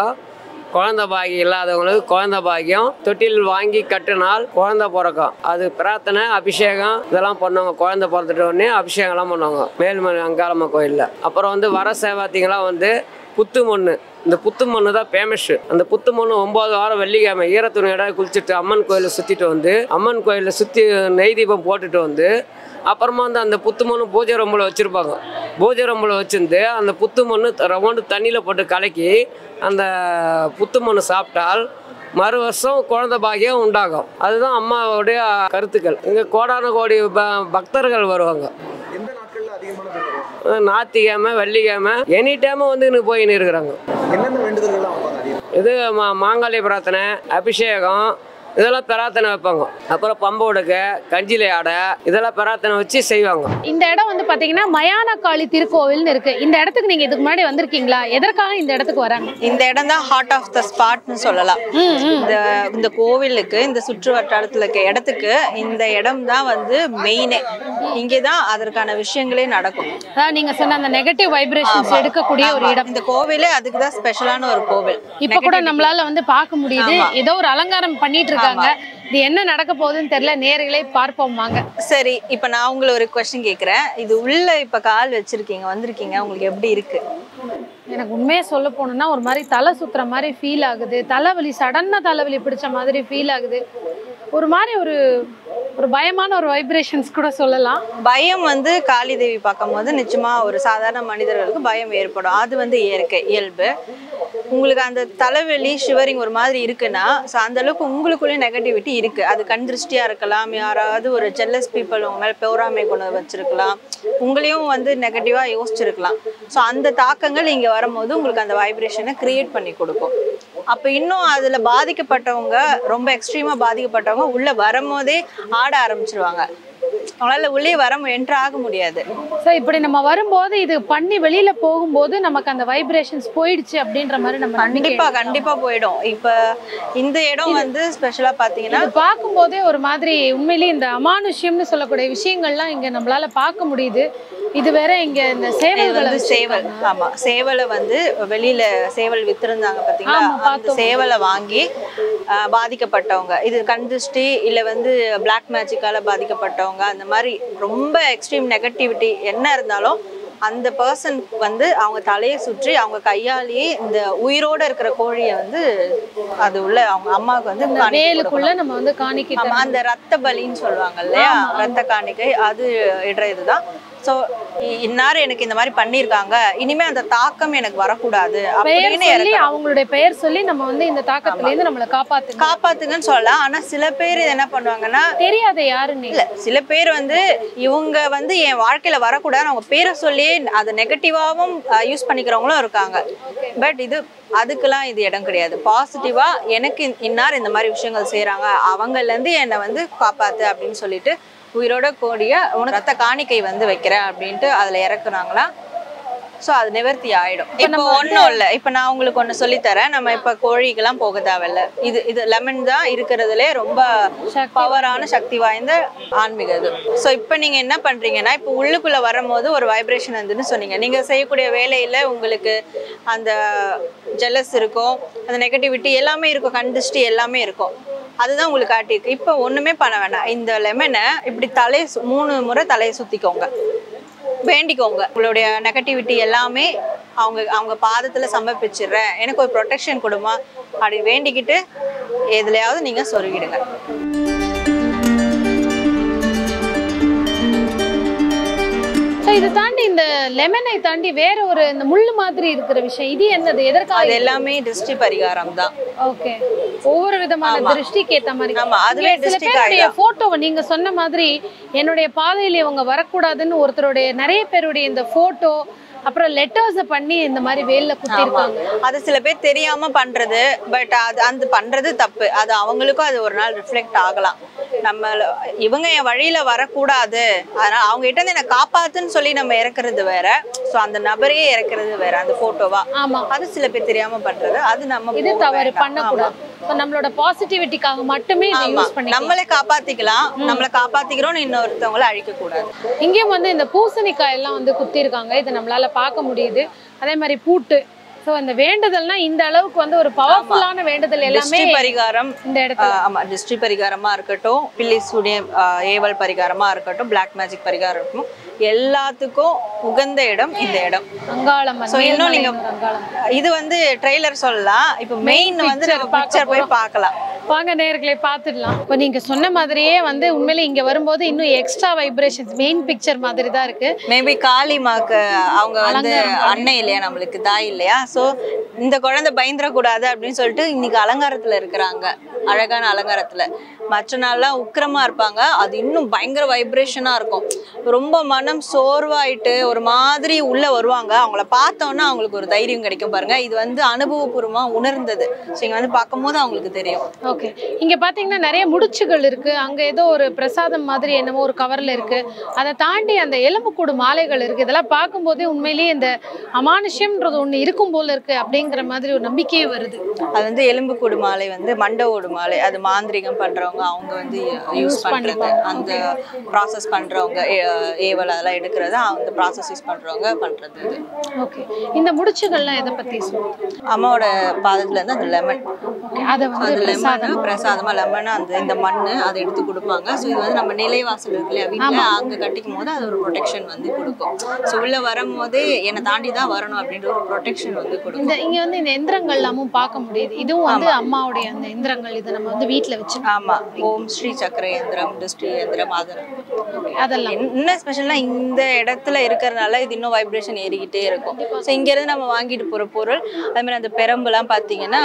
குழந்தை பாக்கியம் இல்லாதவங்களுக்கு குழந்தை பாக்கியம், தொட்டில் வாங்கி கட்டினால் குழந்தை பிறக்கும். அது பிரார்த்தனை அபிஷேகம் இதெல்லாம் பண்ணுவாங்க. குழந்தை பிறந்துட்ட உடனே அபிஷேகம்லாம் பண்ணுவாங்க மேல்மலை அங்காளம்மன் கோயிலில். அப்புறம் வந்து வர சேவாத்திங்கெல்லாம் வந்து புத்து மண்ணு, இந்த புத்து மண்ணு தான் ஃபேமஸ்ஸு. அந்த புத்து மண்ணு 9 வாரம் வெள்ளிக்கிழமை ஈரத்துணியோட குளிச்சுட்டு அம்மன் கோயிலை சுற்றிட்டு வந்து அம்மன் கோயிலை சுற்றி நெய் தீபம் போட்டுட்டு வந்து அப்புறமா வந்து அந்த புத்து மண்ணு பூஜை ரூமில் வச்சுருப்பாங்க. பூஜை ரூமில் வச்சுருந்து அந்த புத்து மண்ணு ரவுண்டு தண்ணியில் போட்டு கலக்கி அந்த புத்து மண்ணு சாப்பிட்டால் மறு வருஷம் குழந்தை பாக்கியம் உண்டாகும். அதுதான் அம்மாவுடைய கருத்துக்கள். இங்கே கோடான கோடி பக்தர்கள் வருவாங்க. ஞாயிற்றுக்கிழமை வெள்ளிக்கிழமை எனி டைம் வந்து இன்னும் போயின்னு இருக்கிறாங்க. இது மாங்கல்ய பிரார்த்தனை, அபிஷேகம் இதெல்லாம் பிரார்த்தனை வைப்பாங்க. அப்புறம் பம்பை உடுக்க, கஞ்சிலை ஆடை இதெல்லாம் பிரார்த்தனை வச்சு செய்வாங்க. இந்த இடம் வந்து பாத்தீங்கன்னா மயானக்காளி திருக்கோவில்னு இருக்கு. இந்த இடத்துக்கு நீங்க இதுக்கு முன்னாடி வந்திருக்கீங்களா? எதற்காக இந்த இடத்துக்கு வராங்க? இந்த இடம் தான் ஹார்ட் ஆஃப் த ஸ்பாட்னு சொல்லலாம். இந்த கோவிலுக்கு இந்த சுற்று வட்டாரத்துல இருக்க இடத்துக்கு இந்த இடம் தான் வந்து மெயினே. இங்கேதான் அதற்கான விஷயங்களே நடக்கும். அதான் நீங்க சொன்ன அந்த நெகட்டிவ் வைப்ரேஷன்ஸ் எடுக்கக்கூடிய ஒரு இடம். இந்த கோவிலே அதுக்கு தான் ஸ்பெஷலான ஒரு கோவில். இப்ப கூட நம்மளால வந்து பார்க்க முடியுது. ஏதோ ஒரு அலங்காரம் பண்ணிட்டு இருக்காங்க. இது என்ன நடக்க போகுதுன்னு தெரியல. நேர்களை பார்ப்போம் வாங்க. சரி, இப்ப நான் உங்களை ஒரு क्वेश्चन கேக்குறேன். இது உள்ள இப்ப கால் வச்சிருக்கீங்க, வந்திருக்கீங்க, உங்களுக்கு எப்படி இருக்கு? எனக்கு உண்மையை சொல்ல போனோம்னா ஒரு மாதிரி தலை சுத்துற மாதிரி ஃபீல் ஆகுது. தலைவலி, சடனா தலைவலி பிடிச்ச மாதிரி ஃபீல் ஆகுது. ஒரு மாதிரி ஒரு ஒரு பயமான ஒரு வைப்ரேஷன்ஸ் கூட சொல்லலாம். பயம் வந்து காளி தேவி பார்க்கும்போது நிச்சயமா ஒரு சாதாரண மனிதர்களுக்கு பயம் ஏற்படும். அது வந்து இயல்பு. உங்களுக்கு அந்த தலைவலி ஷிவரிங் ஒரு மாதிரி இருக்குன்னா ஸோ அந்த அளவுக்கு உங்களுக்குள்ளேயும் நெகட்டிவிட்டி இருக்கு. அது கண் திருஷ்டியா இருக்கலாம், யாராவது ஒரு ஜெல்லஸ் பீப்புள் உங்க மேல பெவராமை கொண்டு வச்சிருக்கலாம், உங்களையும் வந்து நெகட்டிவா யோசிச்சிருக்கலாம். ஸோ அந்த தாக்கங்கள் இங்க வரும்போது உங்களுக்கு அந்த வைப்ரேஷனை கிரியேட் பண்ணி கொடுக்கும். அப்ப இன்னும் அதுல பாதிக்கப்பட்டவங்க, ரொம்ப எக்ஸ்ட்ரீமா பாதிக்கப்பட்டவங்க உள்ள வரும்போதே ஆட ஆரம்பிச்சிருவாங்க. அவங்களால உள்ளே என்டர் ஆக முடியாது. ஸோ இப்படி நம்ம வரும்போது இது பண்ணி வெளியில போகும்போது நமக்கு அந்த வைப்ரேஷன்ஸ் போயிடுச்சு அப்படின்ற மாதிரி நம்ம கண்டிப்பா போயிடும். இப்ப இந்த இடம் வந்து ஸ்பெஷலா பாத்தீங்கன்னா பார்க்கும்போதே ஒரு மாதிரி உண்மையிலேயே இந்த அமானுஷ்யம்னு சொல்லக்கூடிய விஷயங்கள்லாம் இங்க நம்மளால பார்க்க முடியுது. இது வேற இங்க இந்த சேவல் ஆமா சேவலை வந்து வெளியில சேவல் வித்திருந்தாங்க பாத்தீங்களா, அந்த சேவலை வாங்கி பாதிக்கப்பட்டவங்க, இது கண் திருஷ்டி இல்ல வந்து பிளாக் மேஜிக்கால பாதிக்கப்பட்டவங்க, அந்த மாதிரி ரொம்ப எக்ஸ்ட்ரீம் நெகட்டிவிட்டி என்ன இருந்தாலும் அந்த பர்சன் வந்து அவங்க தலையை சுற்றி அவங்க கையாலேயே இந்த உயிரோட இருக்கிற கோழியை வந்து அது உள்ள அவங்க அம்மாவுக்கு வந்து வேலுக்குள்ள நம்ம வந்து காணிக்கை, அந்த ரத்த பலின்னு சொல்லுவாங்க இல்லையா, ரத்த காணிக்கை, அது இடுற இதுதான். ஸோ இன்னாரும் எனக்கு இந்த மாதிரி பண்ணியிருக்காங்க, இனிமே அந்த தாக்கம் எனக்கு வரக்கூடாது அப்படின்னு அவங்களுடைய பெயர் சொல்லி நம்ம வந்து இந்த தாக்கத்துல இருந்து நம்மளை காப்பாத்துங்கன்னு சொல்லலாம். ஆனா சில பேர் என்ன பண்ணுவாங்கன்னா தெரியாத யாருன்னு இல்ல, சில பேர் வந்து இவங்க வந்து என் வாழ்க்கையில வரக்கூடாது அவங்க பேரை சொல்லி அதை நெகட்டிவாவும் யூஸ் பண்ணிக்கிறவங்களும் இருக்காங்க. பட் இது அதுக்கெல்லாம் இது இடம் கிடையாது. பாசிட்டிவா எனக்கு இன்னார் இந்த மாதிரி விஷயங்கள் செய்யறாங்க, அவங்கல இருந்து என்னை வந்து காப்பாத்து அப்படின்னு சொல்லிட்டு உயிரோட கோடிய உனக்கு ரத்த காணிக்கை வந்து வைக்கிறேன் அப்படின்ட்டு அதுல இறக்குனாங்களா, ஸோ அது நிவர்த்தி ஆயிடும். இப்போ ஒன்றும் இல்லை, இப்போ நான் உங்களுக்கு ஒன்று சொல்லித்தரேன். நம்ம இப்போ கோழிக்கெல்லாம் போக தேவையில்ல. இது லெமன் தான் இருக்கிறதுலே ரொம்ப பவரான சக்தி வாய்ந்த ஆன்மீக இது. ஸோ இப்போ நீங்கள் என்ன பண்ணுறீங்கன்னா, இப்போ உள்ளுக்குள்ளே வரும்போது ஒரு வைப்ரேஷன் வந்துன்னு சொன்னீங்க. நீங்கள் செய்யக்கூடிய வேலையில் உங்களுக்கு அந்த ஜெலஸ் இருக்கும், அந்த நெகட்டிவிட்டி எல்லாமே இருக்கும், கண் திருஷ்டி எல்லாமே இருக்கும். அதுதான் உங்களுக்கு காட்டியிருக்கு. இப்போ ஒன்றுமே பண்ண வேண்டாம். இந்த லெமனை இப்படி 3 முறை தலையை சுற்றிக்கோங்க, வேண்டிக்கோங்க. உங்களுடைய நெகட்டிவிட்டி எல்லாமே அவங்க பாதத்துல சமர்ப்பிச்சிடுறேன், எனக்கு ஒரு ப்ரொடெக்ஷன் கொடுமா அப்படி வேண்டிக்கிட்டு எதுலையாவது நீங்க சொருகிடுங்க. இதை தாண்டி இந்த லெமனை தாண்டி வேற ஒரு இந்த முள்ளு மாதிரி இருக்கிற விஷயம், இது என்னது, எதற்காக? அது எல்லாமே திருஷ்டி பரிகாரம் தான். ஓகே, ஒவ்வொரு விதமான திருஷ்டிக்கு ஏத்த மாதிரி. ஆமா, அதுவே திருஷ்டிக்காக போட்டோவை நீங்க சொன்ன மாதிரி என்னுடைய பாதையில இவங்க வரக்கூடாதுன்னு ஒருத்தருடைய நிறைய பேருடைய இந்த போட்டோ அப்புறம் லெட்டர்ஸ் பண்ணி இந்த மாதிரி வேல்ல குத்திருக்காங்க. அது சில பேர் தெரியாம பண்றது, பட் அது பண்றது தப்பு. அது அவங்களுக்கும் அது ஒரு நாள் ரிஃப்ளெக்ட் ஆகலாம். நம்ம இவங்க என் வழியில வரக்கூடாது, அதனால அவங்க கிட்ட இருந்து என்ன காப்பாத்துன்னு சொல்லி நம்ம இறக்குறது வேற, ஸோ அந்த நபரையே இறக்குறது வேற, அந்த போட்டோவா. அது சில பேர் தெரியாம பண்றது, அது நம்ம இது தவறு, பண்ணக்கூடாது. நம்மளோட பாசிட்டிவிட்டிக்காக மட்டுமே இதை யூஸ் பண்ணி நம்மளே காப்பாத்திக்கலாம். நம்மளை காப்பாத்திக்கிறோம்னு இன்னொருத்தவங்களை அழிக்க கூடாது. இங்கேயும் வந்து இந்த பூசணிக்காய் எல்லாம் வந்து குத்தி இருக்காங்க, இதை நம்மளால பார்க்க முடியுது. அதே மாதிரி பூட்டு. ஸோ இந்த வேண்டுதல்னா இந்த அளவுக்கு வந்து ஒரு பவர்ஃபுல்லான வேண்டுதல் எல்லாமே பரிகாரம் இந்த இடத்துல. ஆமா, திருஷ்டி பரிகாரமா இருக்கட்டும், பில்லி சூனியம் ஏவல் பரிகாரமா இருக்கட்டும், பிளாக் மேஜிக் பரிகாரம் இருக்கும், எல்லாத்துக்கும் உகந்த இடம் இந்த இடம் அங்காளம். இன்னும் நீங்க இது வந்து ட்ரெய்லர் சொல்லலாம், இப்போ மெயின் வந்து பிக்சர் போய் பார்க்கலாம். வாங்க நேயர்களை பார்த்துடலாம். இப்போ நீங்க சொன்ன மாதிரியே வந்து உண்மையிலே இங்க வரும்போது இன்னும் எக்ஸ்ட்ரா வைப்ரேஷன்ஸ் மெயின் பிக்சர் மாதிரி தான் இருக்கு. மேபி காளிமாக்கு அவங்க வந்து அன்னை இல்லையா, நம்மளுக்கு தாய் இல்லையா, ஸோ இந்த குழந்தை பயந்துடக்கூடாது அப்படின்னு சொல்லிட்டு இன்னைக்கு அலங்காரத்துல இருக்கிறாங்க, அழகான அலங்காரத்துல. மற்ற நாள்லாம் உக்கிரமா இருப்பாங்க, அது இன்னும் பயங்கர வைப்ரேஷனா இருக்கும். ரொம்ப மனம் சோர்வாயிட்டு ஒரு மாதிரி உள்ள வருவாங்க, அவங்கள பார்த்தோன்னா அவங்களுக்கு ஒரு தைரியம் கிடைக்கும் பாருங்க. இது வந்து அனுபவபூர்வமா உணர்ந்தது. ஸோ இங்க வந்து பார்க்கும்போது அவங்களுக்கு தெரியும். ஓகே, இங்க பாத்தீங்கன்னா நிறைய முடிச்சுகள் இருக்கு, அங்க ஏதோ ஒரு பிரசாதம் மாதிரி என்னமோ ஒரு கவர்ல இருக்கு, அதை தாண்டி அந்த எலும்புக்கூடு மாலைகள் இருக்கு. இதெல்லாம் பார்க்கும்போதே உண்மையிலேயே இந்த அமானுஷ்யம்ன்றது ஒண்ணு இருக்கும் போல இருக்கு அப்படிங்கிற மாதிரி ஒரு நம்பிக்கையே வருது. அது வந்து எலும்புக்கூடு மாலை வந்து மண்டவோடு மாலை, அது மாந்திரிகம் பண்றவங்க அவங்க வந்து யூஸ் பண்றது, அந்த ப்ராசஸ் பண்றவங்க ஏவல் அதெல்லாம் எடுக்கிறது, அந்த ப்ராசஸ் யூஸ் பண்றவங்க பண்றது. ஓகே, இந்த முடிச்சுகள்லாம் எதை பத்தி சொல்லுங்க? அம்மாவோட பாதத்துல இருந்து அந்த லெமன், அதை வந்து லெமன் லெமனை பிரசாதமாக லெமனை இந்த மண் அதை எடுத்து கொடுப்பாங்க. ஸோ இது வந்து நம்ம நிலைவாசல் இருக்கு இல்லையா வீட்டில், அங்கே கட்டிக்கும் போது அது ஒரு ப்ரொடெக்ஷன் வந்து கொடுக்கும். ஸோ உள்ளே வரும்போது என்னை தாண்டி தான் வரணும் அப்படின்ற ஒரு ப்ரொடெக்ஷன் வந்து கொடுக்கும். இங்கே வந்து இந்த எந்திரங்கள் எல்லாமும் பார்க்க முடியுது. இதுவும் வந்து அம்மாவுடைய அந்த எந்திரங்கள், இதை நம்ம வந்து வீட்டில் வச்சு. ஆமாம், ஓம் ஸ்ரீ சக்கர எந்திரம், திருஷ்டி எந்திரம், அதெல்லாம் இன்னும் ஸ்பெஷலாக இந்த இடத்துல இருக்கிறதுனால இது இன்னும் வைப்ரேஷன் ஏறிக்கிட்டே இருக்கும். ஸோ இங்கேருந்து நம்ம வாங்கிட்டு போகிற பொருள் அதுமாதிரி அந்த பெரம்புலாம் பார்த்தீங்கன்னா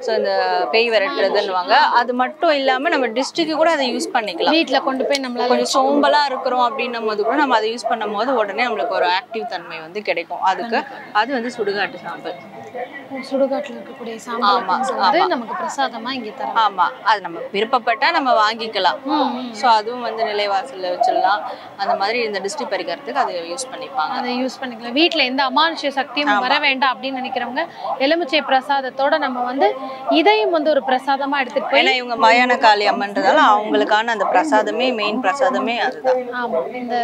ஸோ இந்த பேய் விரட்டுறதுன்னுவாங்க. அது மட்டும் இல்லாமல் நம்ம டிஸ்ட்ரிக்கு கூட அதை யூஸ் பண்ணிக்கலாம். வீட்டில் கொண்டு போய் நம்மளால கொஞ்சம் சோம்பலாக இருக்கிறோம் அப்படின்னும் போது கூட நம்ம அதை யூஸ் பண்ணும் போது உடனே நம்மளுக்கு ஒரு ஆக்டிவ் தன்மை வந்து கிடைக்கும். அதுக்கு அது வந்து சுடுகாட்டு சாம்பல். சுடுகாட்டில் இருக்கக்கூடிய சாம்பல் நமக்கு பிரசாதமா இங்கே தரும். ஆமாம், அது நம்ம விருப்பப்பட்டா நம்ம வாங்கிக்கலாம். ஸோ அதுவும் வந்து நிலைவாசலில் வச்சிடலாம். அந்த மாதிரி இந்த டிஸ்ட்ரிக் பரிகாரத்துக்கு அதை யூஸ் பண்ணிப்பாங்க. அதை யூஸ் பண்ணிக்கலாம். வீட்டில் எந்த அமானுஷ்ய சக்தியும் வர வேண்டாம் அப்படின்னு நினைக்கிறவங்க எலுமிச்சை பிரசாதத்தோட நம்ம வந்து இதையும் வந்து ஒரு பிரசாதமா எடுத்துட்டு போய், ஏன்னா இவங்க மயான காளி அம்மன்றதால அவங்களுக்கான அந்த பிரசாதமே மெயின் பிரசாதமே அதுதான். ஆமா, இந்த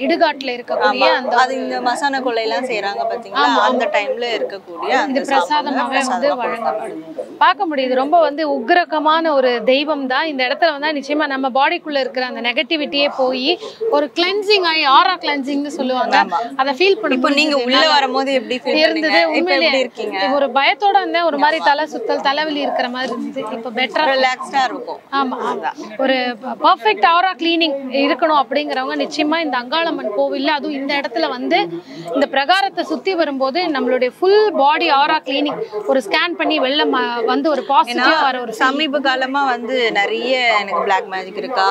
இடுகாட்டுல இருக்கக்கூடிய அந்த அது இந்த மசான கொள்ளையெல்லாம் செய்யறாங்க பாத்தீங்களா, அந்த டைம்ல இருக்கக்கூடிய இந்த பிரசாதமாவே வந்து வழங்கப்படும். பார்க்க முடியுது. ரொம்ப வந்து உக்ரகமான ஒரு தெய்வம் தான். இந்த இடத்துல வந்து நிச்சயமா நம்ம பாடிக்குள்ள இருக்கிற அந்த நெகட்டிவிட்டியே போய் ஒரு கிளென்சிங் ஆகி, ஆரா கிளென்சிங்னு சொல்லுவாங்க, அதை ஃபீல் பண்ணி. இப்போ நீங்க உள்ள வரும்போது எப்படி ஃபீல் இருந்தது? உண்மையிலே இருக்கீங்க? ஒரு பயத்தோட இருந்தேன், ஒரு மாதிரி தலை சுத்தல் தலைவலி இருக்கிற மாதிரி இருந்தது. இப்போ பெட்டரா ரிலாக்ஸ்டா இருக்கும். ஆமா, ஒரு பர்ஃபெக்ட் ஆரா கிளீனிங் இருக்கணும் அப்படிங்கிறவங்க நிச்சயமா இந்த அங்காளம்மன் கோவில்ல, அதுவும் இந்த இடத்துல வந்து இந்த பிரகாரத்தை சுத்தி வரும்போது நம்மளுடைய ஃபுல் பாடி ஆரா கிளீனிங் ஒரு ஸ்கேன் பண்ணி வெளில வந்து ஒரு பாசிட்டிவா வர ஒரு சமீப காலமா வந்து நிறைய எனக்கு பிளாக் மேஜிக் இருக்கா,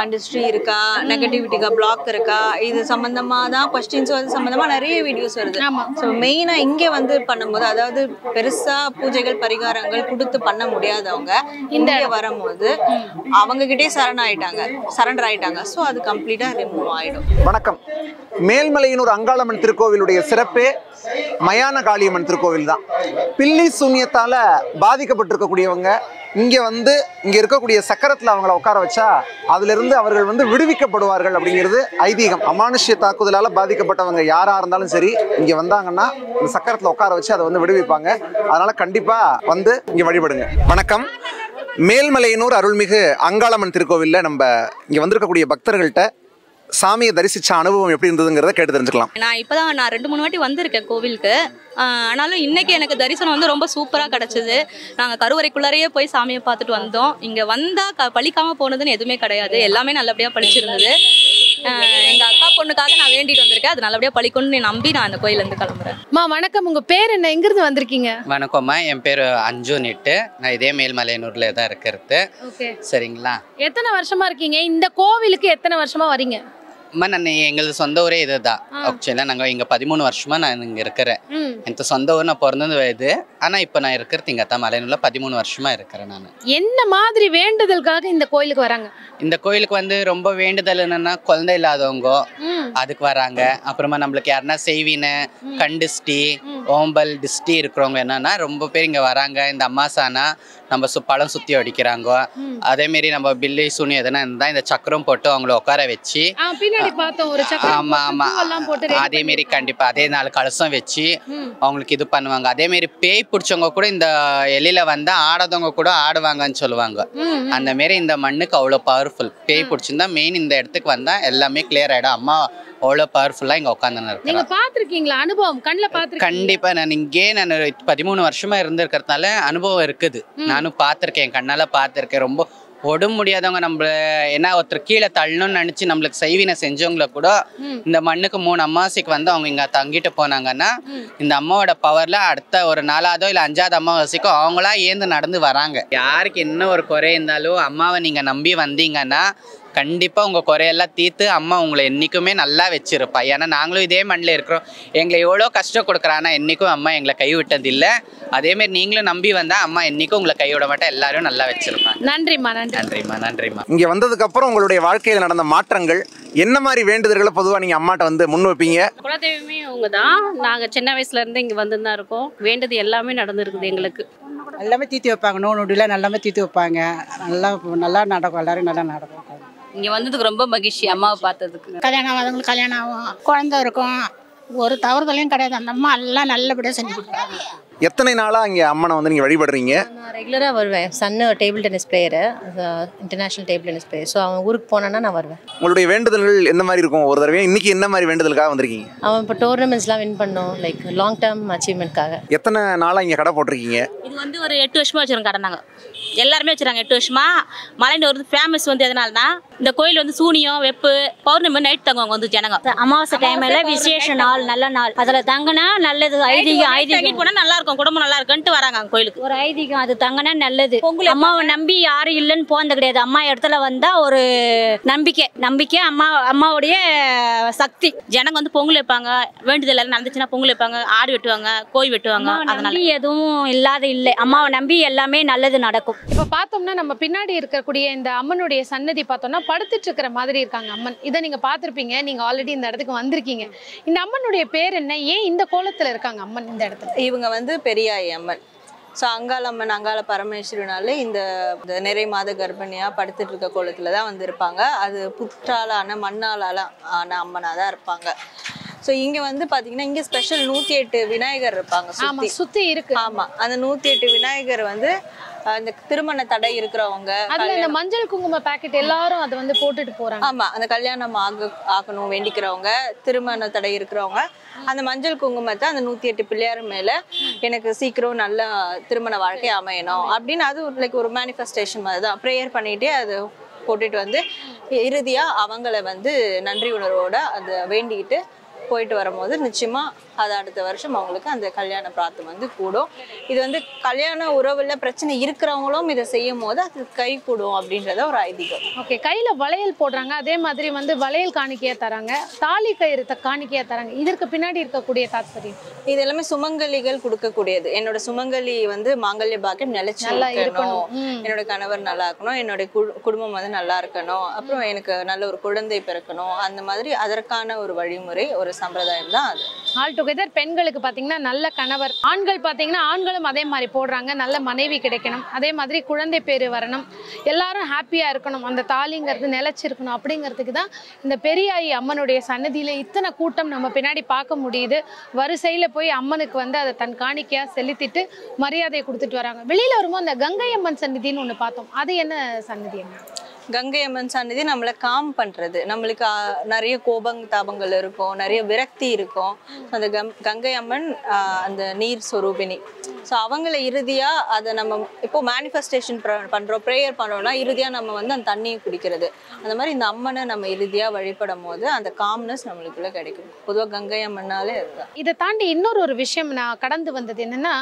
இண்டஸ்ட்ரி இருக்கா, நெகட்டிவிட்டிக்கா, பிளாக் இருக்கா, இது சம்பந்தமா தான் கொஸ்டின்ஸும் அது சம்பந்தமா நிறைய வீடியோஸ் வருது. ஸோ மெயினா இங்கே வந்து பண்ணும்போது, அதாவது பெருசா பூஜைகள் பரிகாரங்கள் கொடுத்து பண்ண முடியாதவங்க இங்க வரும்போது அவங்க கிட்டே சரண்டர் ஆயிட்டாங்க. ஸோ அது கம்ப்ளீட்டா ரிமூவ் ஆயிடும். வணக்கம். மேல்மலையனூர் அங்காளம்மன் திருக்கோவிலுடைய சிறப்பே மயான காளியம்மன் திருக்கோவில் தான். பில்லி சூன்யத்தால பாதிக்கப்பட்டிருக்கக்கூடியவங்க இங்க வந்து இங்க இருக்கக்கூடிய சக்கரத்துல அவங்கள உட்கார வச்சா அதுல இருந்து அவர்கள் வந்து விடுவிக்கப்படுவார்கள் அப்படிங்கிறது ஐதீகம். அமானுஷ்ய தாக்குதலால பாதிக்கப்பட்டவங்க யாரா இருந்தாலும் சரி இங்க வந்தாங்கன்னா இந்த சக்கரத்துல உட்கார வச்சு அதை வந்து விடுவிப்பாங்க. அதனால கண்டிப்பா வந்து இங்க வழிபடுங்க. வணக்கம். மேல்மலையனூர் அருள்மிகு அங்காளம்மன் திருக்கோவில்ல நம்ம இங்க வந்திருக்கக்கூடிய பக்தர்கள்ட்ட சாமியை தரிசிச்ச அனுபவம் எப்படி இருந்ததுங்கிறத கேட்டு தெரிஞ்சுக்கலாம். நான் இப்போதான் 2-3 வாட்டி வந்திருக்கேன் கோவிலுக்கு. ஆனாலும் இன்னைக்கு எனக்கு தரிசனம் வந்து ரொம்ப சூப்பராக கிடச்சிது. நாங்கள் கருவறைக்குள்ளாரையே போய் சாமியை பார்த்துட்டு வந்தோம். இங்கே வந்தால் பழிக்காமல் போனதுன்னு எதுவுமே கிடையாது. எல்லாமே நல்லபடியாக பழிச்சிருந்தது. எங்கள் அக்கா பொண்ணுக்காக நான் வேண்டிட்டு வந்திருக்கேன். அது நல்லபடியாக பழிக்கணும்னு நம்பி நான் அந்த கோயிலேருந்து கிளம்புறேன். வணக்கம். உங்கள் பேர் என்ன? எங்கிருந்து வந்திருக்கீங்க? வணக்கம்மா, என் பேர் அஞ்சு நிட்டு. நான் இதே மேல்மலையனூரில் தான் இருக்கிறது. சரிங்களா? எத்தனை வருஷமா இருக்கீங்க இந்த கோவிலுக்கு? எத்தனை வருஷமா வரீங்க? அம்மா, நான் எங்களது சொந்த ஊரே இது தான். ஆக்சுவலாக நாங்கள் இங்கே 13 வருஷமா நான் இங்கே இருக்கிறேன். எனக்கு சொந்த ஊர், நான் பிறந்தது இது. ஆனால் இப்போ நான் இருக்கிறது இங்கே தான் மலையனூரில் 13 வருஷமா இருக்கிறேன். நான் என்ன மாதிரி வேண்டுதலுக்காக இந்த கோயிலுக்கு வராங்க? இந்த கோயிலுக்கு வந்து ரொம்ப வேண்டுதல் என்னன்னா, குழந்தை இல்லாதவங்க அதுக்கு வராங்க. அப்புறமா நம்மளுக்கு யாருன்னா செய்வின, கண் டிஸ்டி, ஓம்பல் டிஸ்டி இருக்கிறவங்க என்னன்னா ரொம்ப பேர் இங்கே வராங்க. இந்த அம்மாசானா நம்ம பழம் சுற்றி அடிக்கிறாங்க. அதேமாரி நம்ம பில்லி சூனி எதனா இருந்தால் இந்த சக்கரம் போட்டு அவங்கள உட்கார வச்சு, ஆமா ஆமா, அதேமாரி கண்டிப்பா அதே 4 கலசம் வச்சு அவங்களுக்கு இது பண்ணுவாங்க. அதேமாரி பேய் பிடிச்சவங்க கூட இந்த எலியில வந்து ஆடாதவங்க கூட ஆடுவாங்கன்னு சொல்லுவாங்க. அந்த மாரி இந்த மண்ணுக்கு அவ்வளோ பவர்ஃபுல். பேய் பிடிச்சிருந்தா மெயின் இந்த இடத்துக்கு வந்தா எல்லாமே கிளியர் ஆயிடும். அம்மா அவ்வளோ பவர்ஃபுல்லா இங்க உட்காந்துன்னு இருக்கேன். கண்டிப்பா நான் இங்கே 13 வருஷமா இருந்திருக்கிறதுனால அனுபவம் இருக்குது. நானும் பார்த்துருக்கேன், என் கண்ணால பார்த்துருக்கேன். ரொம்ப உடம்பு முடியாதவங்க, நம்ம என்ன ஒருத்தர் கீழே தள்ளணும்னு நினைச்சு நம்மளுக்கு செய்வினை செஞ்சவங்கள கூட இந்த மண்ணுக்கு 3 அமாவாசைக்கு வந்து அவங்க இங்க தங்கிட்டு போனாங்கன்னா இந்த அம்மாவோட பவர்ல அடுத்த ஒரு 4ஆவதோ இல்லை 5ஆவது அமாவாசைக்கும் அவங்களா ஏந்து நடந்து வராங்க. யாருக்கு என்ன ஒரு குறை இருந்தாலும் அம்மாவை நீங்க நம்பி வந்தீங்கன்னா கண்டிப்பாக உங்கள் குறையெல்லாம் தீர்த்து அம்மா உங்களை என்றைக்குமே நல்லா வச்சிருப்பா. ஏன்னா நாங்களும் இதே மண்ணில் இருக்கிறோம். எங்களை எவ்வளோ கஷ்டம் கொடுக்குறான்னா என்றைக்கும் அம்மா எங்களை கைவிட்டதில்லை. அதேமாரி நீங்களும் நம்பி வந்தால் அம்மா என்றைக்கும் உங்களை கைவிட மாட்டேன், எல்லாரும் நல்லா வச்சிருப்பாங்க. நன்றிம்மா. நன்றிம்மா. இங்கே வந்ததுக்கப்புறம் உங்களுடைய வாழ்க்கையில் நடந்த மாற்றங்கள் என்ன மாதிரி வேண்டுதல்களை பொதுவாக நீங்கள் அம்மாட்ட வந்து முன் வைப்பீங்க? குலதெய்வமே அவங்க தான். நாங்கள் சின்ன வயசுலேருந்து இங்கே வந்து தான் இருக்கோம். வேண்டது எல்லாமே நடந்துருக்குது எங்களுக்கு. எல்லாமே தீர்த்து வைப்பாங்க. நோடிலாம் நல்லாமே தீர்த்து வைப்பாங்க. நல்லா நடக்கும். எல்லாரும் நல்லா நடக்கும். இங்கே வந்ததுக்கு ரொம்ப மகிழ்ச்சி அம்மாவை பார்த்ததுக்கு. கல்யாணம் ஆகாதவங்களுக்கு கல்யாணம் ஆகும், குழந்தை இருக்கும், ஒரு தவறுதலையும் கிடையாது. அந்த அம்மா எல்லாம் நல்லபடியாக செஞ்சு கொடுத்தாங்க. எத்தனை நாளாக இங்கே அம்மனை வந்து நீங்கள் வழிபடுறீங்க? நான் ரெகுலராக வருவேன். Son table tennis player, international table tennis player. So அவன் ஊருக்கு போனான்னா நான் வருவேன். உங்களுடைய வேண்டுதல்கள் எந்த மாதிரி இருக்கும் ஒரு தடவை? இன்னைக்கு என்ன மாதிரி வேண்டுதலுக்காக வந்திருக்கீங்க? அவன் இப்போ டோர்னமெண்ட்ஸ்லாம் வின் பண்ணோம், லைக் லாங் டேர்ம் அச்சீவ்மெண்ட்காக. எத்தனை நாளாக இங்கே கடை போட்டிருக்கீங்க? இது வந்து ஒரு 8 வருஷமாக வச்சுருக்கோம் கடை. நாங்கள் எல்லாருமே வச்சுருக்காங்க 8 வருஷமா. மலையனூர் ஃபேமஸ் வந்து எதனால்னா இந்த கோயில் வந்து சூனியம் வெப்பு பௌர்ணமி நைட் தங்குவாங்க வந்து ஜனங்க. அமாவாசை டைம்ல விசேஷ நாள், நல்ல நாள், அதில் தங்கினா நல்லது. ஐதீகம் போனால் நல்லா இருக்கும், குடும்பம் நல்லா இருக்குன்ட்டு வராங்க அங்கே கோயிலுக்கு. ஒரு ஐதீகம், அது தங்கினா நல்லது. அம்மாவை நம்பி யாரும் இல்லைன்னு போனது கிடையாது. அம்மா இடத்துல வந்தா ஒரு நம்பிக்கை அம்மாவுடைய சக்தி. ஜனங்க வந்து பொங்கல் வைப்பாங்க, வேண்டுதல் எல்லாம் நடந்துச்சுன்னா பொங்கல் வைப்பாங்க, ஆடு வெட்டுவாங்க, கோழி வெட்டுவாங்க. அதனால எதுவும் இல்லாத இல்லை. அம்மாவை நம்பி எல்லாமே நல்லது நடக்கும். இப்போ பார்த்தோம்னா நம்ம பின்னாடி இருக்கக்கூடிய இந்த அம்மனுடைய சன்னதி பார்த்தோம்னா படுத்துட்டு இருக்கிற மாதிரி இருக்காங்க அம்மன். இதை நீங்க பார்த்துருப்பீங்க, நீங்க ஆல்ரெடி இந்த இடத்துக்கு வந்திருக்கீங்க. இந்த அம்மனுடைய பேர் என்ன? ஏன் இந்த கோலத்துல இருக்காங்க அம்மன் இந்த இடத்துல? இவங்க வந்து பெரியாயி அம்மன். ஸோ அங்காளம்மன், அங்காள பரமேஸ்வரினாலே இந்த நிறை மாத கர்ப்பிணியாக படுத்துட்டு இருக்க கோலத்தில் தான் வந்து இருப்பாங்க. அது புற்றாலான மண்ணாலான அம்மனாக தான் இருப்பாங்க. ஸோ இங்கே வந்து பார்த்தீங்கன்னா இங்கே ஸ்பெஷல் 108 விநாயகர் இருப்பாங்க சுற்றி இருக்கு. ஆமாம், அந்த 108 விநாயகர் வந்து இந்த திருமண தடை இருக்கிறவங்க, அதுல இந்த மஞ்சள் குங்கும பாக்கெட் எல்லாரும் அதை வந்து போட்டுட்டு போறாங்க. ஆமா, அந்த கல்யாணம் ஆகணும் வேண்டிக்கிறவங்க, திருமண தடை இருக்கிறவங்க அந்த மஞ்சள் குங்குமத்தை அந்த 108 பிள்ளையார் மேல எனக்கு சீக்கிரம் நல்ல திருமண வாழ்க்கை அமையணும் அப்படின்னு அது லைக் ஒரு மேனிஃபெஸ்டேஷன் மாதிரி தான். ப்ரேயர் பண்ணிட்டே அது போட்டுட்டு வந்து இறுதியா அவங்கள வந்து நன்றி உணர்வோட அதை வேண்டிக்கிட்டு போயிட்டு வரும்போது நிச்சயமா அது அடுத்த வருஷம் அவங்களுக்கு அந்த கல்யாண பிரார்த்தம் வந்து கூடும். இது வந்து கல்யாண உறவுல பிரச்சனை இருக்கிறவங்களும் இதை செய்யும் போது அது கை கூடும் அப்படின்றத ஒரு ஐதீகம். ஓகே, கையில வளையல் போடுறாங்க, அதே மாதிரி வந்து வளையல் காணிக்கையா தராங்க, தாலி கயிறு காணிக்கையா தராங்க. இதற்கு பின்னாடி இருக்கக்கூடிய தாத்பரியம் இது எல்லாமே சுமங்கலிகள் கொடுக்கக்கூடியது. என்னோட சுமங்கலி வந்து மாங்கல்ய பாக்கியம் நிலைச்சு இருக்கணும், என்னோட கணவர் நல்லா இருக்கணும், என்னோட குடும்பம் வந்து நல்லா இருக்கணும், அப்புறம் எனக்கு நல்ல ஒரு குழந்தை பிறக்கணும், அந்த மாதிரி அதற்கான ஒரு வழிமுறை, ஒரு சம்பிரதாயம் தான் அது. ஆல் டுகெதர் பெண்களுக்கு பார்த்தீங்கன்னா நல்ல கணவர், ஆண்கள் பார்த்தீங்கன்னா ஆண்களும் அதே மாதிரி போடுறாங்க, நல்ல மனைவி கிடைக்கணும், அதே மாதிரி குழந்தை பேரு வரணும், எல்லாரும் ஹாப்பியாக இருக்கணும், அந்த தாலிங்கிறது நிலைச்சிருக்கணும். அப்படிங்கிறதுக்கு தான் இந்த பெரியாயி அம்மனுடைய சன்னதியில் இத்தனை கூட்டம் நம்ம பின்னாடி பார்க்க முடியுது. வரிசையில் போய் அம்மனுக்கு வந்து அதை தன் காணிக்கையாக செலுத்திட்டு மரியாதையை கொடுத்துட்டு வராங்க. வெளியில் வரும்போது அந்த கங்கை அம்மன் சன்னதின்னு ஒன்று பார்த்தோம், அது என்ன சன்னதி? என்ன கங்கை அம்மன் சன்னதி நம்மளை காம் பண்றது. நம்மளுக்கு நிறைய தாபங்கள் இருக்கும், நிறைய விரக்தி இருக்கும். அந்த கங்கை அம்மன் அந்த நீர் சொரூபினி. ஸோ அவங்கள இறுதியா அதை நம்ம இப்போ மேனிஃபெஸ்டேஷன் பண்றோம், ப்ரேயர் பண்றோம்னா இறுதியா நம்ம வந்து அந்த தண்ணியை குடிக்கிறது. அந்த மாதிரி இந்த அம்மனை நம்ம இறுதியா வழிபடும் போது அந்த காம்னஸ் நம்மளுக்குள்ள கிடைக்கும். பொதுவாக கங்கை அம்மனாலே அதுதான். இதை தாண்டி இன்னொரு விஷயம் நான் கடந்து வந்தது என்னன்னா,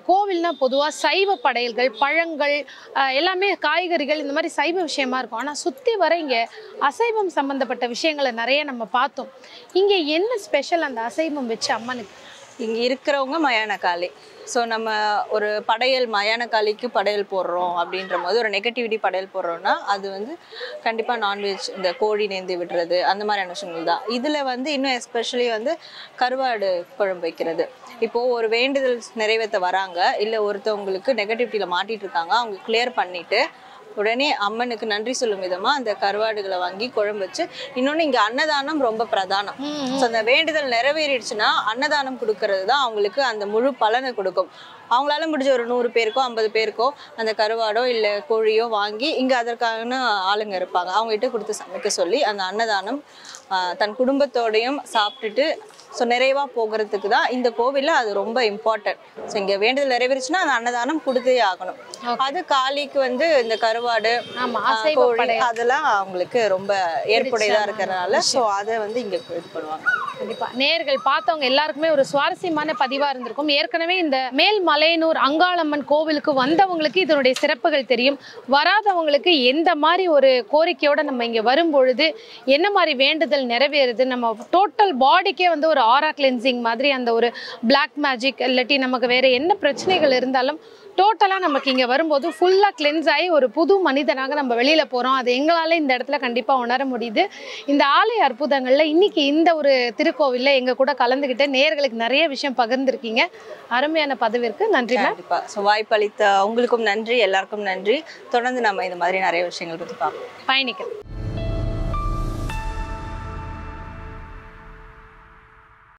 கோவில்னா பொதுவாக சைவ படையல்கள், பழங்கள், எல்லாமே காய்கறிகள், இந்த மாதிரி சைவ விஷயமா இருக்கும். ஆனால் சுற்றி வர இங்கே அசைவம் சம்மந்தப்பட்ட விஷயங்களை நிறைய நம்ம பார்த்தோம். இங்கே என்ன ஸ்பெஷல் அந்த அசைவம் வச்சு அம்மனுக்கு? இங்கே இருக்கிறவங்க மயானக்காளி. ஸோ நம்ம ஒரு படையல் மயானக்காளிக்கு படையல் போடுறோம் அப்படின்ற போது ஒரு நெகட்டிவிட்டி படையல் போடுறோம்னா அது வந்து கண்டிப்பாக நான்வெஜ், இந்த கோழி நேர்ந்து விடுறது, அந்த மாதிரியான விஷயங்கள் தான். இதில் வந்து இன்னும் எஸ்பெஷலி வந்து கருவாடு குழம்பு வைக்கிறது. இப்போது ஒரு வேண்டுதல் நிறைவேற்ற வராங்க, இல்லை ஒருத்தவங்களுக்கு நெகட்டிவிட்டியில் மாட்டிகிட்டு இருக்காங்க, அவங்க கிளியர் பண்ணிவிட்டு உடனே அம்மனுக்கு நன்றி சொல்லும் விதமா அந்த கருவாடுகளை வாங்கி குழம்பு வச்சு. இன்னொன்று இங்கே அன்னதானம் ரொம்ப பிரதானம். ஸோ அந்த வேண்டுதல் நிறைவேறிடுச்சுன்னா அன்னதானம் கொடுக்கறது தான் அவங்களுக்கு அந்த முழு பலனை கொடுக்கும். அவங்களால முடிஞ்ச ஒரு 100 பேருக்கோ 50 பேருக்கோ அந்த கருவாடோ இல்லை கோழியோ வாங்கி இங்கே அதற்கான ஆளுங்க இருப்பாங்க, அவங்ககிட்ட கொடுத்து சமைக்க சொல்லி அந்த அன்னதானம் தன் குடும்பத்தோடையும் சாப்பிட்டுட்டு ஸோ நிறைவாக போகிறதுக்கு தான் இந்த கோவிலில் அது ரொம்ப இம்பார்ட்டன்ட். ஸோ இங்கே வேண்டுதல் நிறைவேறிச்சுன்னா அந்த அன்னதானம் கொடுத்தே ஆகணும். அது காளிக்கு வந்து இந்த கருவாடு, கோழி அதெல்லாம் அவங்களுக்கு ரொம்ப ஏற்புடையதாக இருக்கிறதுனால ஸோ அதை வந்து இங்கே இது பண்ணுவாங்க. கண்டிப்பாக நேயர்கள் பார்த்தவங்க எல்லாருக்குமே ஒரு சுவாரஸ்யமான பதிவாக இருந்திருக்கும். ஏற்கனவே இந்த மேல்மலையனூர் அங்காளம்மன் கோவிலுக்கு வந்தவங்களுக்கு இதனுடைய சிறப்புகள் தெரியும். வராதவங்களுக்கு எந்த மாதிரி ஒரு கோரிக்கையோட நம்ம இங்கே வரும்பொழுது என்ன மாதிரி வேண்டுதல் நிறைவேறுது, நம்ம டோட்டல் பாடிக்கே வந்து ஒரு ஆரா கிளென்சிங் மாதிரி அந்த ஒரு பிளாக் மேஜிக் இல்லாட்டி நமக்கு வேற என்ன பிரச்சனைகள் இருந்தாலும் டோட்டலாக நமக்கு இங்கே வரும்போது ஃபுல்லாக கிளென்ஸ் ஆகி ஒரு புது மனிதனாக நம்ம வெளியில் போகிறோம். அது எங்களால் இந்த இடத்துல கண்டிப்பாக உணர முடியுது. இந்த ஆலய அற்புதங்களில் இன்னைக்கு இந்த ஒரு திருக்கோவிலில் எங்கள் கூட கலந்துக்கிட்டு நேயர்களுக்கு நிறைய விஷயம் பகிர்ந்துருக்கீங்க. அருமையான பதிவிற்கு நன்றி. கண்டிப்பாக ஸோ வாய்ப்பளித்த உங்களுக்கும் நன்றி, எல்லாருக்கும் நன்றி. தொடர்ந்து நம்ம இந்த மாதிரி நிறைய விஷயங்கள் பற்றி பார்ப்போம், பயணிக்கலாம்.